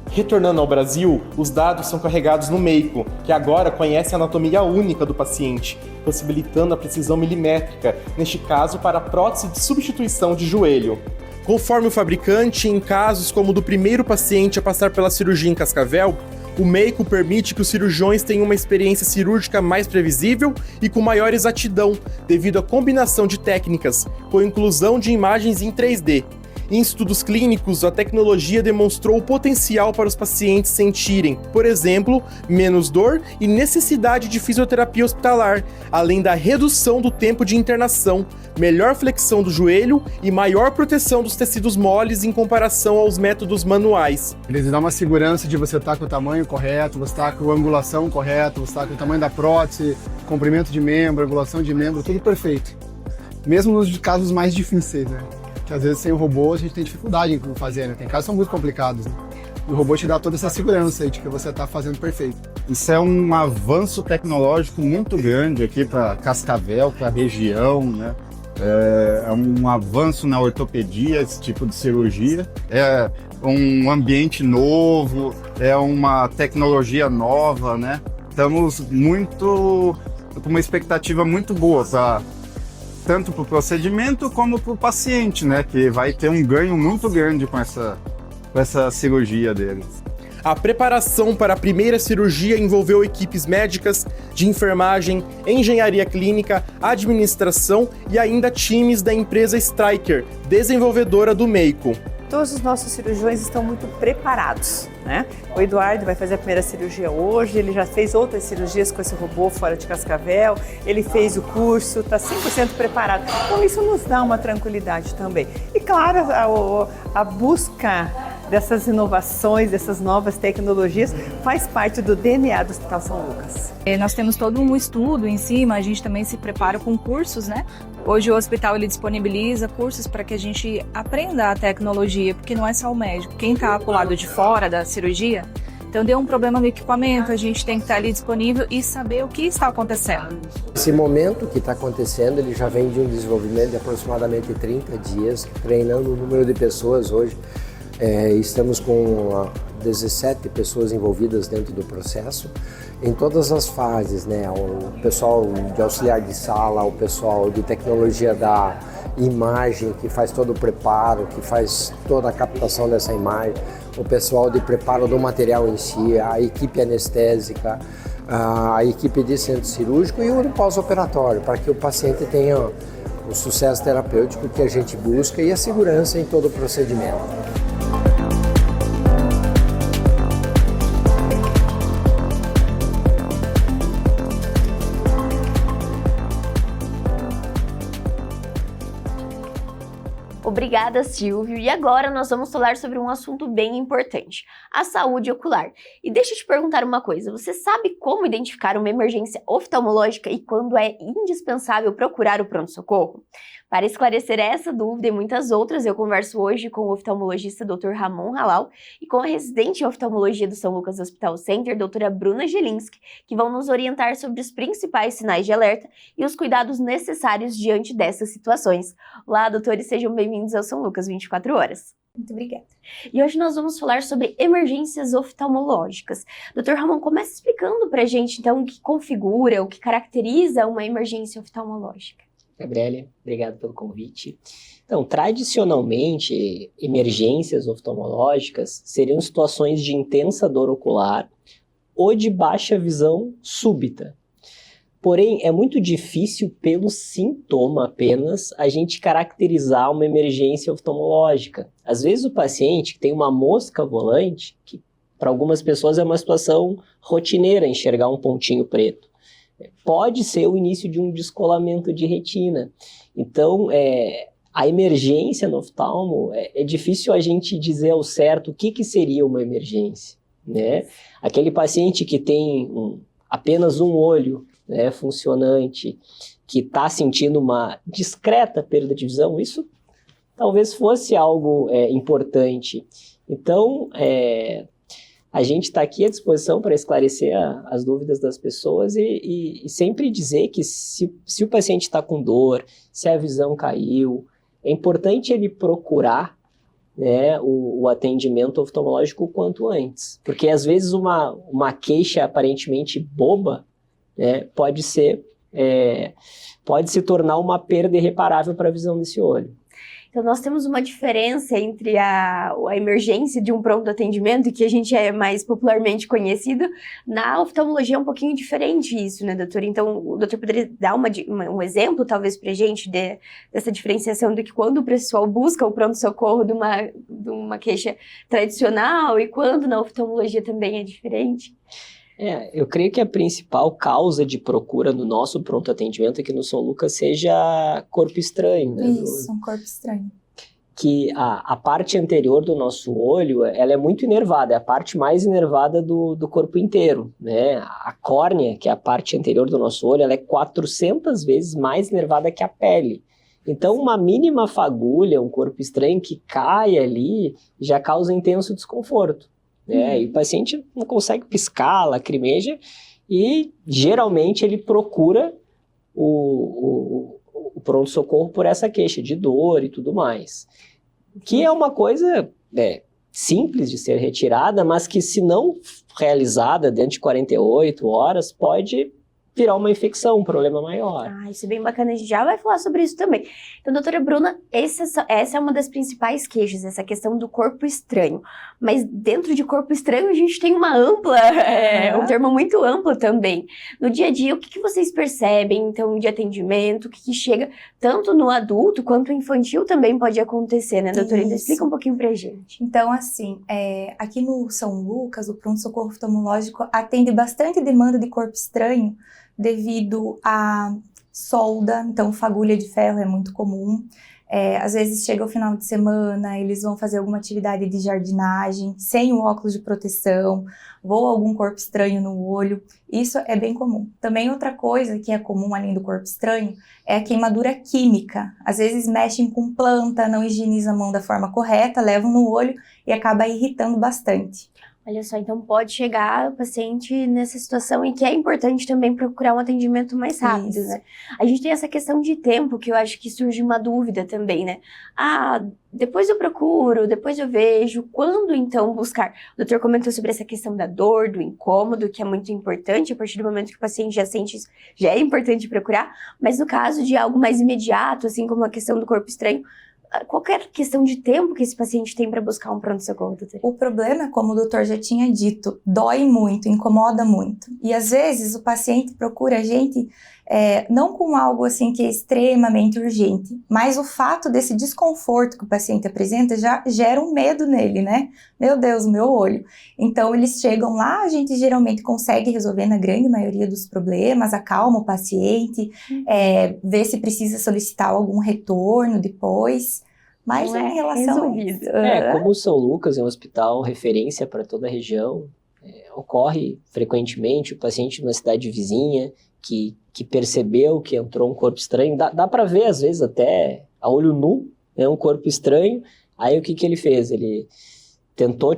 Retornando ao Brasil, os dados são carregados no Meico, que agora conhece a anatomia única do paciente, possibilitando a precisão milimétrica, neste caso para a prótese de substituição de joelho. Conforme o fabricante, em casos como o do primeiro paciente a passar pela cirurgia em Cascavel, o Meico permite que os cirurgiões tenham uma experiência cirúrgica mais previsível e com maior exatidão, devido à combinação de técnicas, com a inclusão de imagens em 3D. Em estudos clínicos, a tecnologia demonstrou o potencial para os pacientes sentirem, por exemplo, menos dor e necessidade de fisioterapia hospitalar, além da redução do tempo de internação, melhor flexão do joelho e maior proteção dos tecidos moles em comparação aos métodos manuais. Eles dão uma segurança de você estar com o tamanho correto, você estar com a angulação correta, você estar com o tamanho da prótese, comprimento de membro, angulação de membro, tudo perfeito. Mesmo nos casos mais difíceis, né? Que às vezes sem o robô a gente tem dificuldade em fazer, né? Tem casos que são muito complicados, né? O robô te dá toda essa segurança aí de que você está fazendo perfeito. Isso é um avanço tecnológico muito grande aqui para Cascavel, para a região, né? É um avanço na ortopedia, esse tipo de cirurgia. É um ambiente novo, é uma tecnologia nova, né? Estamos com uma expectativa muito boa tanto para o procedimento como para o paciente, né? Que vai ter um ganho muito grande com essa cirurgia dele. A preparação para a primeira cirurgia envolveu equipes médicas, de enfermagem, engenharia clínica, administração e ainda times da empresa Stryker, desenvolvedora do Meico. Todos os nossos cirurgiões estão muito preparados, né? O Eduardo vai fazer a primeira cirurgia hoje, ele já fez outras cirurgias com esse robô fora de Cascavel, ele fez o curso, está 100% preparado. Então isso nos dá uma tranquilidade também. E claro, a busca dessas inovações, dessas novas tecnologias, faz parte do DNA do Hospital São Lucas. Nós temos todo um estudo em cima, a gente também se prepara com cursos, né? Hoje o hospital ele disponibiliza cursos para que a gente aprenda a tecnologia, porque não é só o médico. Quem está pro lado de fora da cirurgia, então deu um problema no equipamento, a gente tem que estar ali disponível e saber o que está acontecendo. Esse momento que está acontecendo, ele já vem de um desenvolvimento de aproximadamente 30 dias, treinando o número de pessoas hoje. Estamos com 17 pessoas envolvidas dentro do processo, em todas as fases, né? O pessoal de auxiliar de sala, o pessoal de tecnologia da imagem, que faz todo o preparo, que faz toda a captação dessa imagem, o pessoal de preparo do material em si, a equipe anestésica, a equipe de centro cirúrgico e o pós-operatório, para que o paciente tenha o sucesso terapêutico que a gente busca e a segurança em todo o procedimento. Obrigada, Silvio. E agora nós vamos falar sobre um assunto bem importante, a saúde ocular. E deixa eu te perguntar uma coisa, você sabe como identificar uma emergência oftalmológica e quando é indispensável procurar o pronto-socorro? Para esclarecer essa dúvida e muitas outras, eu converso hoje com o oftalmologista Dr. Ramon Halal e com a residente em oftalmologia do São Lucas Hospital Center, doutora Bruna Gelinski, que vão nos orientar sobre os principais sinais de alerta e os cuidados necessários diante dessas situações. Olá, doutores, sejam bem-vindos ao São Lucas 24 horas. Muito obrigada. E hoje nós vamos falar sobre emergências oftalmológicas. Dr. Ramon, começa explicando pra gente, então, o que configura, o que caracteriza uma emergência oftalmológica. Gabriele, obrigado pelo convite. Então, tradicionalmente, emergências oftalmológicas seriam situações de intensa dor ocular ou de baixa visão súbita. Porém, é muito difícil, pelo sintoma apenas, a gente caracterizar uma emergência oftalmológica. Às vezes o paciente tem uma mosca volante, que para algumas pessoas é uma situação rotineira, enxergar um pontinho preto. Pode ser o início de um descolamento de retina. Então, A emergência no oftalmo, é difícil a gente dizer ao certo o que seria uma emergência, né? Aquele paciente que tem apenas um olho, né, funcionante, que está sentindo uma discreta perda de visão, isso talvez fosse algo importante. Então, a gente está aqui à disposição para esclarecer as dúvidas das pessoas e sempre dizer que se o paciente está com dor, se a visão caiu, é importante ele procurar, né, o atendimento oftalmológico o quanto antes. Porque às vezes uma queixa aparentemente boba, né, pode se tornar uma perda irreparável para a visão desse olho. Então, nós temos uma diferença entre a emergência de um pronto atendimento, que a gente é mais popularmente conhecido. Na oftalmologia é um pouquinho diferente isso, né, doutor? Então, o doutor poderia dar um exemplo, talvez, pra gente, dessa diferenciação de que quando o pessoal busca o pronto-socorro de uma queixa tradicional e quando na oftalmologia também é diferente? Eu creio que a principal causa de procura no nosso pronto atendimento aqui no São Lucas seja corpo estranho, né? Isso, um corpo estranho. Que a parte anterior do nosso olho, ela é muito inervada, é a parte mais inervada do corpo inteiro, né? A córnea, que é a parte anterior do nosso olho, ela é 400 vezes mais inervada que a pele. Então, uma mínima fagulha, um corpo estranho que cai ali, já causa intenso desconforto. E o paciente não consegue piscar, lacrimeja, e geralmente ele procura o pronto-socorro por essa queixa de dor e tudo mais. Que é uma coisa simples de ser retirada, mas que, se não realizada dentro de 48 horas, pode virar uma infecção, um problema maior. Isso é bem bacana, a gente já vai falar sobre isso também. Então, doutora Bruna, essa é uma das principais queixas, essa questão do corpo estranho. Mas dentro de corpo estranho a gente tem uma ampla, um termo muito amplo também. No dia a dia, o que vocês percebem, então, de atendimento, o que chega tanto no adulto quanto no infantil também pode acontecer, né, doutora? Então, explica um pouquinho pra gente. Então, assim, aqui no São Lucas, o pronto-socorro oftalmológico atende bastante demanda de corpo estranho, devido à solda, então fagulha de ferro é muito comum. Às vezes chega o final de semana, eles vão fazer alguma atividade de jardinagem, sem o óculos de proteção, voa algum corpo estranho no olho, isso é bem comum. Também outra coisa que é comum além do corpo estranho é a queimadura química. Às vezes mexem com planta, não higienizam a mão da forma correta, levam no olho e acaba irritando bastante. Olha só, então pode chegar o paciente nessa situação em que é importante também procurar um atendimento mais rápido, né? A gente tem essa questão de tempo, que eu acho que surge uma dúvida também, né? Depois eu procuro, depois eu vejo, quando então buscar? O doutor comentou sobre essa questão da dor, do incômodo, que é muito importante, a partir do momento que o paciente já sente isso, já é importante procurar, mas no caso de algo mais imediato, assim como a questão do corpo estranho, qualquer questão de tempo que esse paciente tem para buscar um pronto-socorro, doutor? O problema, como o doutor já tinha dito, dói muito, incomoda muito. E às vezes o paciente procura a gente não com algo assim que é extremamente urgente, mas o fato desse desconforto que o paciente apresenta já gera um medo nele, né? Meu Deus, meu olho. Então eles chegam lá, a gente geralmente consegue resolver na grande maioria dos problemas, acalma o paciente, vê se precisa solicitar algum retorno depois. Mas em relação a isso. Como o São Lucas é um hospital referência para toda a região, ocorre frequentemente o paciente numa cidade vizinha que percebeu que entrou um corpo estranho, dá para ver às vezes até a olho nu, né, um corpo estranho. Aí o que ele fez? Ele tentou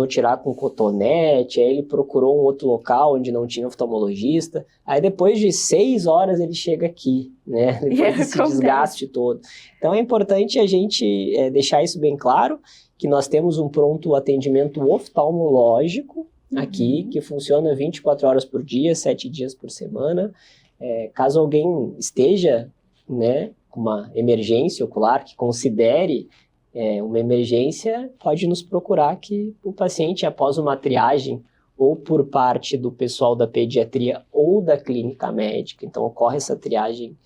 tirar com cotonete, aí ele procurou um outro local onde não tinha oftalmologista, aí depois de 6 horas ele chega aqui, né, depois desse desgaste todo. Então é importante a gente deixar isso bem claro, que nós temos um pronto atendimento oftalmológico aqui, que funciona 24 horas por dia, 7 dias por semana. Caso alguém esteja, né, com uma emergência ocular, que considere uma emergência, pode nos procurar, que o paciente, após uma triagem, ou por parte do pessoal da pediatria ou da clínica médica, então ocorre essa triagem,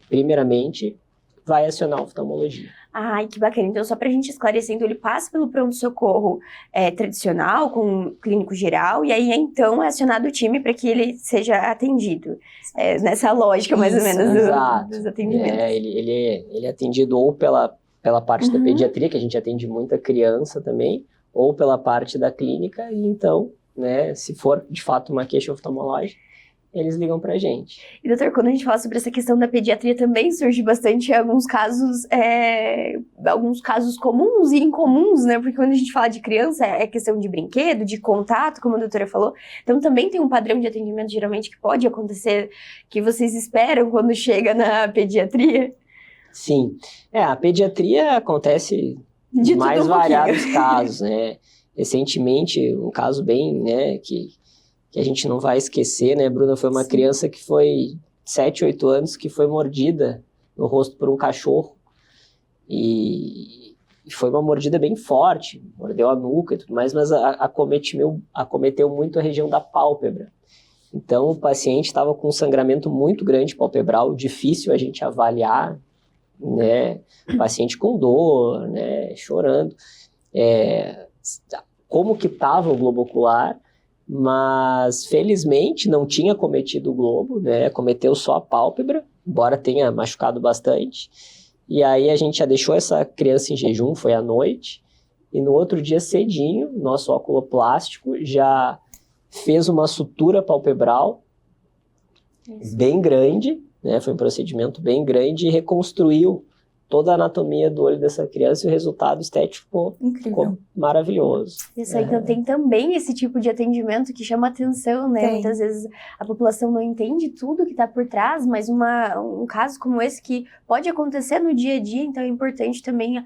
primeiramente, vai acionar a oftalmologia. Ai, que bacana. Então, só pra gente esclarecer, então ele passa pelo pronto-socorro tradicional, com o clínico geral, e aí então é acionado o time para que ele seja atendido. Nessa lógica, mais ou menos, dos atendimentos. Ele é atendido ou pela parte da pediatria, que a gente atende muita criança também, ou pela parte da clínica, e então, né, se for de fato uma queixa oftalmológica, eles ligam pra gente. E, doutor, quando a gente fala sobre essa questão da pediatria, também surge bastante alguns casos comuns e incomuns, né? Porque quando a gente fala de criança, é questão de brinquedo, de contato, como a doutora falou. Então, também tem um padrão de atendimento, geralmente, que pode acontecer, que vocês esperam quando chega na pediatria? Sim. A pediatria acontece de mais variados casos, né? Recentemente, um caso bem, né, que a gente não vai esquecer, né, Bruna? Foi uma criança que foi 7, 8 anos, que foi mordida no rosto por um cachorro. E foi uma mordida bem forte, mordeu a nuca e tudo mais, mas acometeu muito a região da pálpebra. Então, o paciente estava com um sangramento muito grande palpebral, difícil a gente avaliar, né? O paciente com dor, né, chorando. Como que estava o globo ocular? Mas, felizmente, não tinha cometido o globo, né? Cometeu só a pálpebra, embora tenha machucado bastante. E aí a gente já deixou essa criança em jejum, foi à noite, e no outro dia cedinho, nosso oculoplástico já fez uma sutura palpebral bem grande, né? Foi um procedimento bem grande e reconstruiu toda a anatomia do olho dessa criança e o resultado estético ficou maravilhoso. Isso aí, então tem também esse tipo de atendimento que chama atenção, né? Muitas vezes a população não entende tudo que está por trás, mas um caso como esse que pode acontecer no dia a dia, então é importante também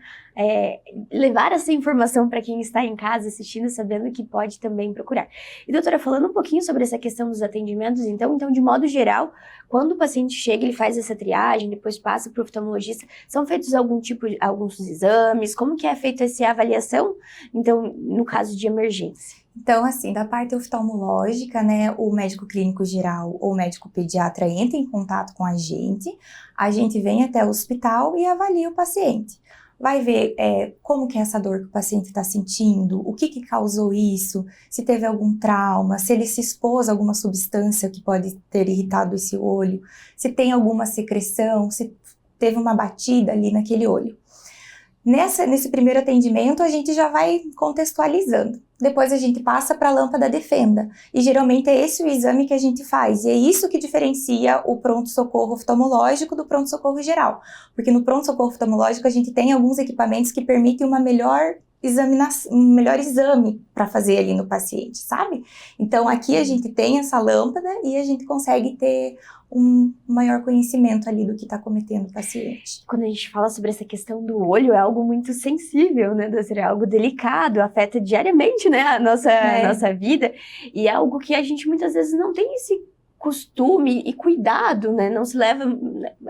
levar essa informação para quem está em casa assistindo, sabendo que pode também procurar. E doutora, falando um pouquinho sobre essa questão dos atendimentos, então de modo geral, quando o paciente chega, ele faz essa triagem, depois passa para o oftalmologista, são feitos alguns exames, como que é feita essa avaliação, então, no caso de emergência? Então, assim, da parte oftalmológica, né, o médico clínico geral ou o médico pediatra entra em contato com a gente vem até o hospital e avalia o paciente. Vai ver como que é essa dor que o paciente está sentindo, o que causou isso, se teve algum trauma, se ele se expôs a alguma substância que pode ter irritado esse olho, se tem alguma secreção, se teve uma batida ali naquele olho. Nesse primeiro atendimento, a gente já vai contextualizando. Depois a gente passa para a lâmpada Defenda. E geralmente é esse o exame que a gente faz. E é isso que diferencia o pronto-socorro oftalmológico do pronto-socorro geral. Porque no pronto-socorro oftalmológico a gente tem alguns equipamentos que permitem um melhor exame para fazer ali no paciente, sabe? Então aqui a gente tem essa lâmpada e a gente consegue ter um maior conhecimento ali do que está cometendo o paciente. Quando a gente fala sobre essa questão do olho, é algo muito sensível, né, doutora? É algo delicado, afeta diariamente, né, a nossa vida, e é algo que a gente muitas vezes não tem esse costume e cuidado, né? Não se leva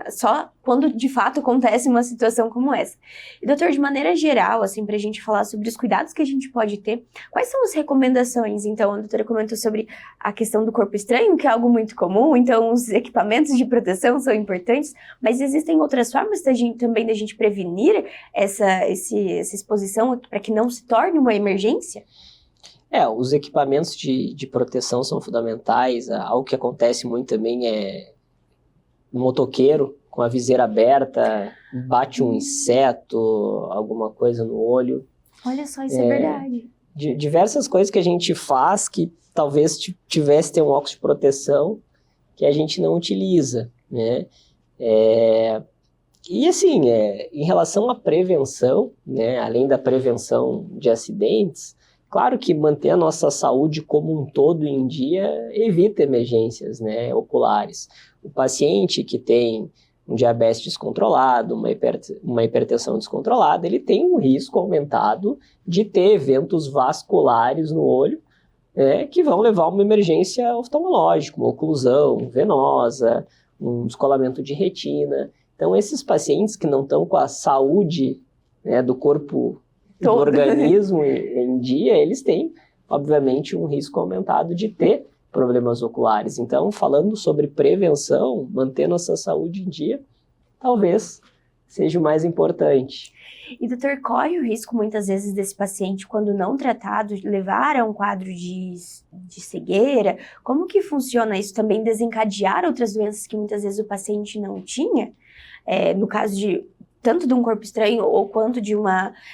só quando de fato acontece uma situação como essa. E, doutor, de maneira geral, assim, pra gente falar sobre os cuidados que a gente pode ter, quais são as recomendações? Então, a doutora comentou sobre a questão do corpo estranho, que é algo muito comum, então os equipamentos de proteção são importantes, mas existem outras formas também da gente prevenir essa exposição para que não se torne uma emergência? Os equipamentos de proteção são fundamentais. Algo que acontece muito também é o motoqueiro com a viseira aberta, bate um inseto, alguma coisa no olho. Olha só, isso é verdade. Diversas coisas que a gente faz que talvez tivesse ter um óculos de proteção que a gente não utiliza, né? E assim, em relação à prevenção, né, além da prevenção de acidentes, claro que manter a nossa saúde como um todo em dia evita emergências, né, oculares. O paciente que tem um diabetes descontrolado, uma hipertensão descontrolada, ele tem um risco aumentado de ter eventos vasculares no olho, né, que vão levar a uma emergência oftalmológica, uma oclusão venosa, um descolamento de retina. Então, esses pacientes que não estão com a saúde, né, do corpo do organismo em dia, eles têm, obviamente, um risco aumentado de ter problemas oculares. Então, falando sobre prevenção, manter nossa saúde em dia, talvez seja o mais importante. E, doutor, corre o risco, muitas vezes, desse paciente, quando não tratado, levar a um quadro de cegueira? Como que funciona isso? Também desencadear outras doenças que muitas vezes o paciente não tinha? No caso de tanto de um corpo estranho ou quanto de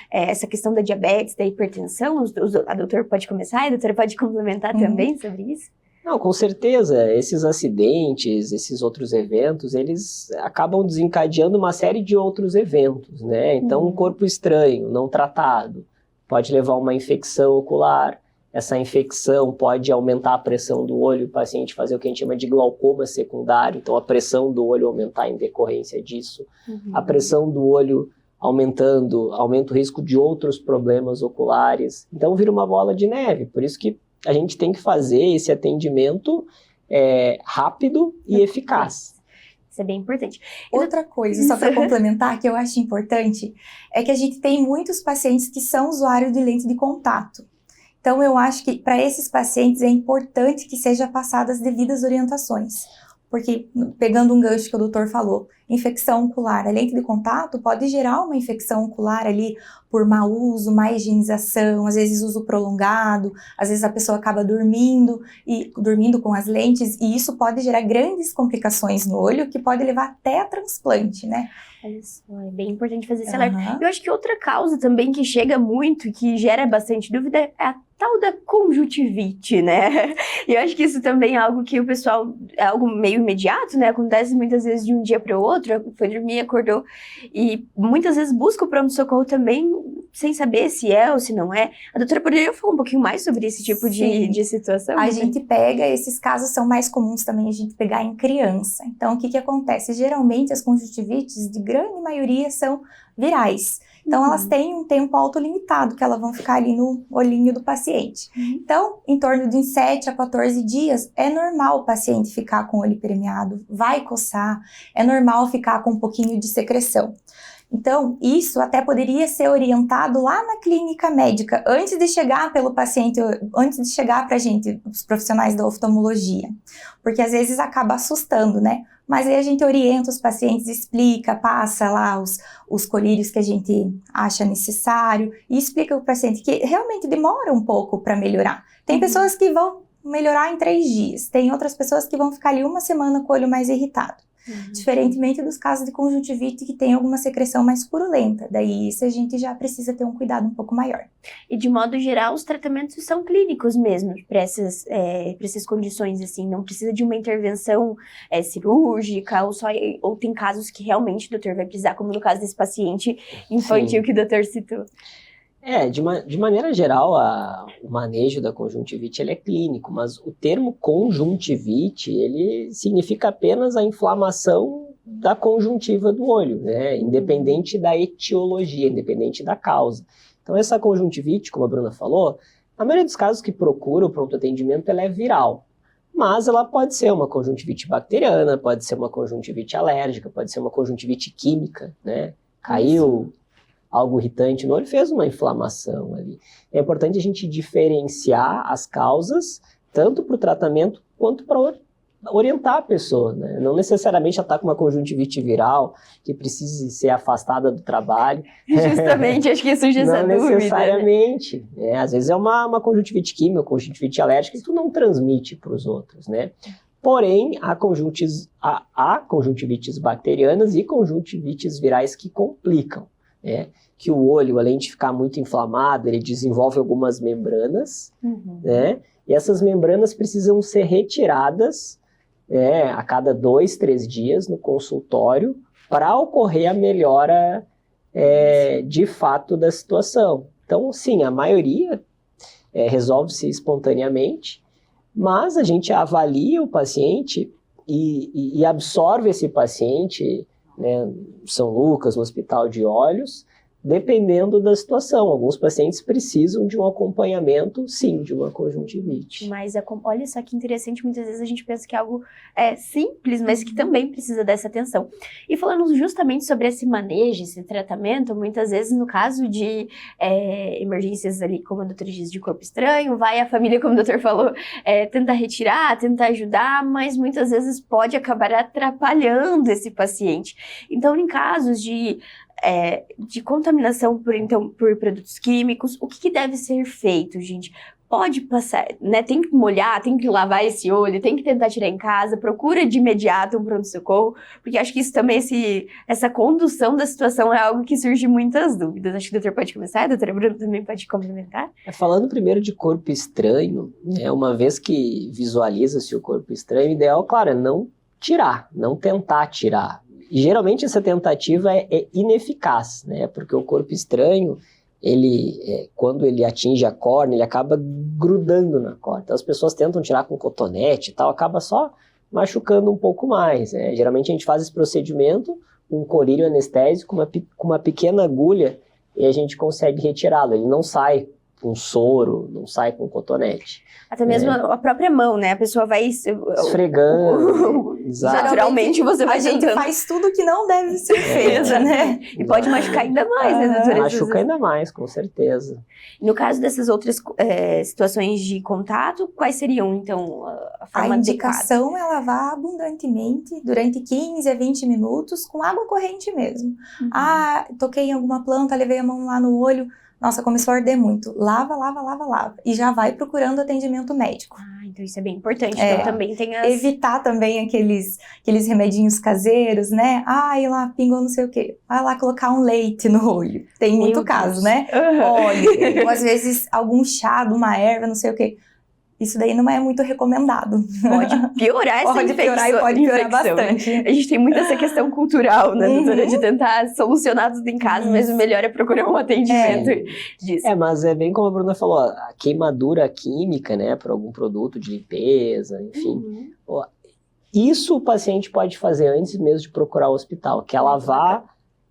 essa questão da diabetes, da hipertensão, a doutora pode começar e a doutora pode complementar também sobre isso? Não, com certeza, esses acidentes, esses outros eventos, eles acabam desencadeando uma série de outros eventos, né? Então, um corpo estranho, não tratado, pode levar a uma infecção ocular. Essa infecção pode aumentar a pressão do olho, o paciente fazer o que a gente chama de glaucoma secundário, então a pressão do olho aumentar em decorrência disso. A pressão do olho aumentando, aumenta o risco de outros problemas oculares. Então, vira uma bola de neve, por isso que a gente tem que fazer esse atendimento rápido e eficaz. Isso é bem importante. Outra coisa, só para complementar, que eu acho importante, é que a gente tem muitos pacientes que são usuários de lente de contato. Então, eu acho que para esses pacientes é importante que sejam passadas devidas orientações. Porque, pegando um gancho que o doutor falou, infecção ocular, a lente de contato pode gerar uma infecção ocular ali por mau uso, má higienização, às vezes uso prolongado, às vezes a pessoa acaba dormindo com as lentes, e isso pode gerar grandes complicações no olho, que pode levar até a transplante, né? Isso, é bem importante fazer esse alerta. Eu acho que outra causa também que chega muito e que gera bastante dúvida é a tal da conjuntivite, né? E eu acho que isso também é algo que o pessoal, é algo meio imediato, né? Acontece muitas vezes de um dia para o outro, foi dormir, acordou, e muitas vezes busca o pronto-socorro também sem saber se é ou se não é. A doutora poderia falar um pouquinho mais sobre esse tipo de situação? A gente pega, esses casos são mais comuns também a gente pegar em criança. Então, o que acontece? Geralmente as conjuntivites, de grande maioria, são virais. Então, elas têm um tempo autolimitado que elas vão ficar ali no olhinho do paciente. Então, em torno de 7 a 14 dias, é normal o paciente ficar com o olho premiado, vai coçar, é normal ficar com um pouquinho de secreção. Então, isso até poderia ser orientado lá na clínica médica, antes de chegar pelo paciente, antes de chegar pra gente, os profissionais da oftalmologia. Porque às vezes acaba assustando, né? Mas aí a gente orienta os pacientes, explica, passa lá os colírios que a gente acha necessário e explica para o paciente que realmente demora um pouco para melhorar. Tem pessoas que vão melhorar em 3 dias, tem outras pessoas que vão ficar ali 1 semana com o olho mais irritado. Diferentemente dos casos de conjuntivite que tem alguma secreção mais purulenta, daí isso a gente já precisa ter um cuidado um pouco maior. E de modo geral, os tratamentos são clínicos mesmo para essas condições, assim, não precisa de uma intervenção cirúrgica, ou tem casos que realmente o doutor vai precisar, como no caso desse paciente infantil que o doutor citou. De maneira geral, o manejo da conjuntivite ele é clínico, mas o termo conjuntivite, ele significa apenas a inflamação da conjuntiva do olho, né? Independente da etiologia, independente da causa. Então, essa conjuntivite, como a Bruna falou, na maioria dos casos que procura o pronto atendimento, ela é viral. Mas ela pode ser uma conjuntivite bacteriana, pode ser uma conjuntivite alérgica, pode ser uma conjuntivite química, né? Caiu algo irritante no olho, fez uma inflamação ali. É importante a gente diferenciar as causas, tanto para o tratamento quanto para orientar a pessoa, né? Não necessariamente ela está com uma conjuntivite viral, que precise ser afastada do trabalho. Justamente, acho que surge essa dúvida. Não necessariamente. Né? Às vezes é uma conjuntivite química, conjuntivite alérgica, que tu não transmite para os outros, né? Porém, há conjuntivites bacterianas e conjuntivites virais que complicam. Que o olho, além de ficar muito inflamado, ele desenvolve algumas membranas, né? E essas membranas precisam ser retiradas a cada 2, 3 dias no consultório para ocorrer a melhora de fato da situação. Então, sim, a maioria resolve-se espontaneamente, mas a gente avalia o paciente e absorve esse paciente, né, São Lucas, no Hospital de Olhos, dependendo da situação. Alguns pacientes precisam de um acompanhamento, sim, de uma conjuntivite. Mas olha só que interessante, muitas vezes a gente pensa que é algo simples, mas que também precisa dessa atenção. E falando justamente sobre esse manejo, esse tratamento, muitas vezes no caso de emergências ali, como a doutora diz, de corpo estranho, vai a família, como o doutor falou, tentar retirar, tentar ajudar, mas muitas vezes pode acabar atrapalhando esse paciente. Então, em casos de contaminação por produtos químicos, o que deve ser feito, gente? Pode passar, né? Tem que molhar, tem que lavar esse olho, tem que tentar tirar em casa, procura de imediato um pronto-socorro, porque acho que isso também, essa condução da situação é algo que surge muitas dúvidas. Acho que o doutor pode começar, a doutora Bruna também pode complementar. Falando primeiro de corpo estranho, uma vez que visualiza-se o corpo estranho, o ideal, claro, é não tirar, não tentar tirar. E, geralmente essa tentativa é ineficaz, né? Porque o corpo estranho, quando ele atinge a córnea, ele acaba grudando na córnea. Então as pessoas tentam tirar com cotonete e tal, acaba só machucando um pouco mais, né? Geralmente a gente faz esse procedimento com um colírio anestésico, com uma pequena agulha, e a gente consegue retirá-lo. Ele não sai com soro, não sai com cotonete. Até mesmo a própria mão, né? A pessoa vai esfregando. Exato. Naturalmente você vai A gente faz tudo que não deve ser feito, né? E pode machucar ainda mais, né, doutora? Machuca ainda mais, com certeza. No caso dessas outras situações de contato, quais seriam, então, a forma A indicação adequada? é lavar abundantemente durante 15 a 20 minutos com água corrente mesmo. Toquei em alguma planta, levei a mão lá no olho, nossa, começou a arder muito. Lava, lava, lava, lava. E já vai procurando atendimento médico. Então isso é bem importante. Então também tem Evitar também aqueles remedinhos caseiros, né? E lá pingou não sei o quê. Vai lá colocar um leite no olho. Tem muito caso, né? Óleo. Ou às vezes algum chá de uma erva, não sei o quê. Isso daí não é muito recomendado. Pode piorar essa Pode piorar e pode piorar bastante. A gente tem muito essa questão cultural, né, doutora, de tentar solucionar tudo em casa, mas o melhor é procurar um atendimento disso. Mas é bem como a Bruna falou, a queimadura química, né, por algum produto de limpeza, enfim. Isso o paciente pode fazer antes mesmo de procurar o hospital, que é lavar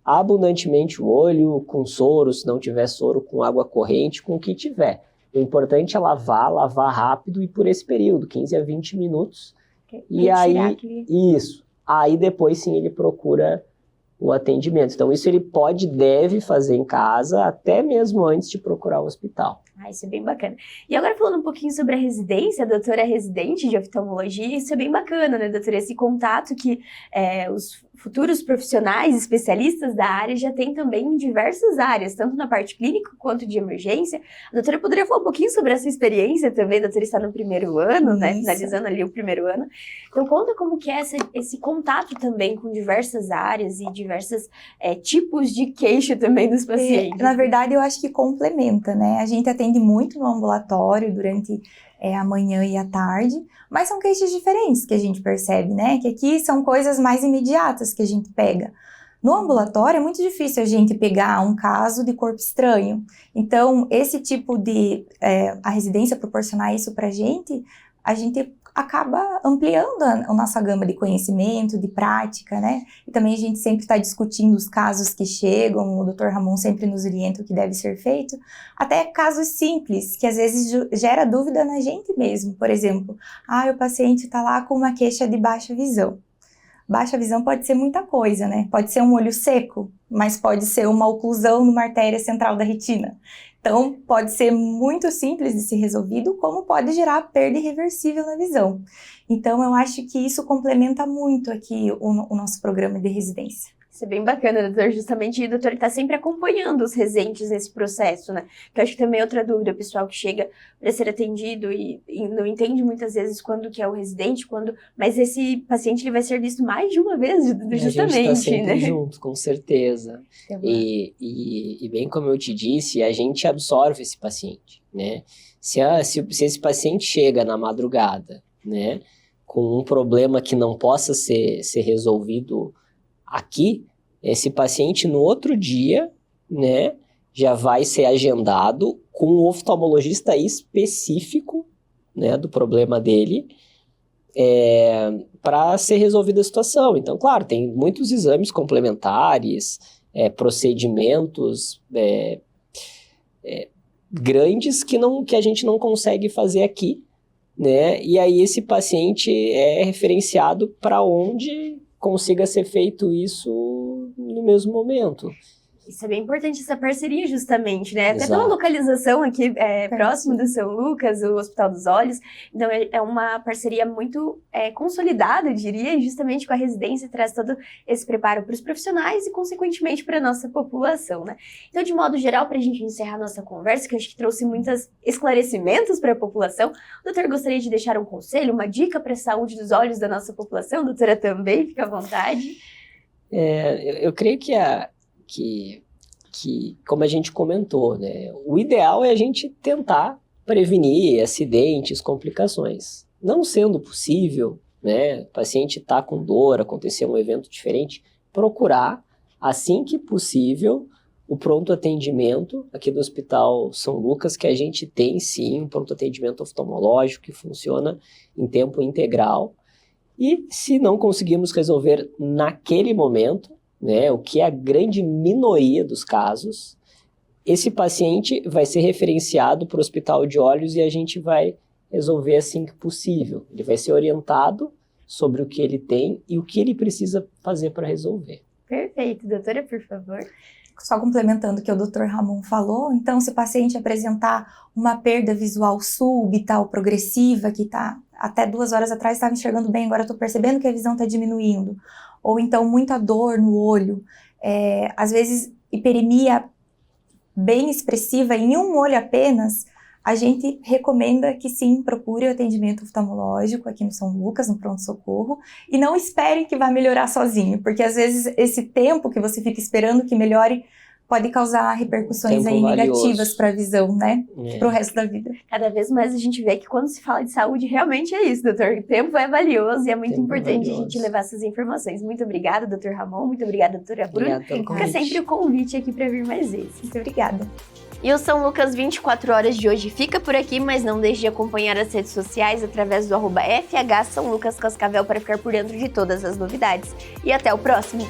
abundantemente o olho com soro, se não tiver soro, com água corrente, com o que tiver. O importante é lavar rápido e por esse período, 15 a 20 minutos. E aí, aí depois sim ele procura o atendimento. Então isso ele deve fazer em casa, até mesmo antes de procurar o hospital. Isso é bem bacana. E agora falando um pouquinho sobre a residência, a doutora é residente de oftalmologia, isso é bem bacana, né, doutora? Esse contato que os futuros profissionais, especialistas da área já têm também em diversas áreas, tanto na parte clínica quanto de emergência. A doutora poderia falar um pouquinho sobre essa experiência também? A doutora está no primeiro ano, né, finalizando ali o primeiro ano. Então conta como que é esse contato também com diversas áreas e diversos tipos de queixa também dos pacientes. Na verdade, eu acho que complementa, né? A gente atende muito no ambulatório durante a manhã e a tarde, mas são queixas diferentes que a gente percebe, né? Que aqui são coisas mais imediatas que a gente pega. No ambulatório é muito difícil a gente pegar um caso de corpo estranho. Então, esse tipo de... a residência proporcionar isso pra gente, a gente acaba ampliando a nossa gama de conhecimento, de prática, né? E também a gente sempre está discutindo os casos que chegam, o Dr. Ramon sempre nos orienta o que deve ser feito, até casos simples, que às vezes gera dúvida na gente mesmo. Por exemplo, o paciente está lá com uma queixa de baixa visão. Baixa visão pode ser muita coisa, né? Pode ser um olho seco, mas pode ser uma oclusão numa artéria central da retina. Então, pode ser muito simples de ser resolvido, como pode gerar perda irreversível na visão. Então, eu acho que isso complementa muito aqui o nosso programa de residência. Isso é bem bacana, doutor, justamente o doutor está sempre acompanhando os residentes nesse processo, né? Que eu acho que também é outra dúvida, o pessoal que chega para ser atendido e não entende muitas vezes quando que é o residente, mas esse paciente ele vai ser visto mais de uma vez, justamente, a gente tá sempre né? junto, com certeza. E bem como eu te disse, a gente absorve esse paciente, né? Se esse paciente chega na madrugada, né, com um problema que não possa ser resolvido aqui, esse paciente no outro dia, né, já vai ser agendado com um oftalmologista específico, né, do problema dele, para ser resolvida a situação. Então, claro, tem muitos exames complementares, procedimentos grandes que a gente não consegue fazer aqui, né? E aí esse paciente é referenciado para onde consiga ser feito isso no mesmo momento. Isso é bem importante, essa parceria justamente, né? Até Exato. pela localização aqui próximo do São Lucas, o Hospital dos Olhos. Então é uma parceria muito consolidada, eu diria, justamente com a residência, traz todo esse preparo para os profissionais e, consequentemente, para a nossa população, né? Então, de modo geral, para a gente encerrar a nossa conversa, que eu acho que trouxe muitos esclarecimentos para a população, o doutor gostaria de deixar um conselho, uma dica para a saúde dos olhos da nossa população? Doutora também, fica à vontade. Eu creio que, como a gente comentou, né, o ideal é a gente tentar prevenir acidentes, complicações. Não sendo possível, né, o paciente está com dor, aconteceu um evento diferente, procurar, assim que possível, o pronto atendimento aqui do Hospital São Lucas, que a gente tem sim um pronto atendimento oftalmológico que funciona em tempo integral. E se não conseguirmos resolver naquele momento, né, o que é a grande minoria dos casos, esse paciente vai ser referenciado para o hospital de olhos e a gente vai resolver assim que possível. Ele vai ser orientado sobre o que ele tem e o que ele precisa fazer para resolver. Perfeito. Doutora, por favor. Só complementando o que o Dr. Ramon falou, então se o paciente apresentar uma perda visual súbita ou progressiva, que tá até 2 horas atrás estava enxergando bem, agora estou percebendo que a visão está diminuindo, ou então muita dor no olho, às vezes hiperemia bem expressiva em um olho apenas, a gente recomenda que sim, procure o atendimento oftalmológico aqui no São Lucas, no pronto-socorro, e não espere que vai melhorar sozinho, porque às vezes esse tempo que você fica esperando que melhore pode causar repercussões aí negativas para a visão, né? Para o resto da vida. Cada vez mais a gente vê que quando se fala de saúde, realmente é isso, doutor. O tempo é valioso e é muito importante a gente levar essas informações. Muito obrigada, doutor Ramon. Muito obrigada, doutora Bruna. Fica sempre o convite aqui para vir mais vezes. Muito obrigada. E o São Lucas 24 horas de hoje fica por aqui, mas não deixe de acompanhar as redes sociais através do @FH São Lucas Cascavel para ficar por dentro de todas as novidades. E até o próximo!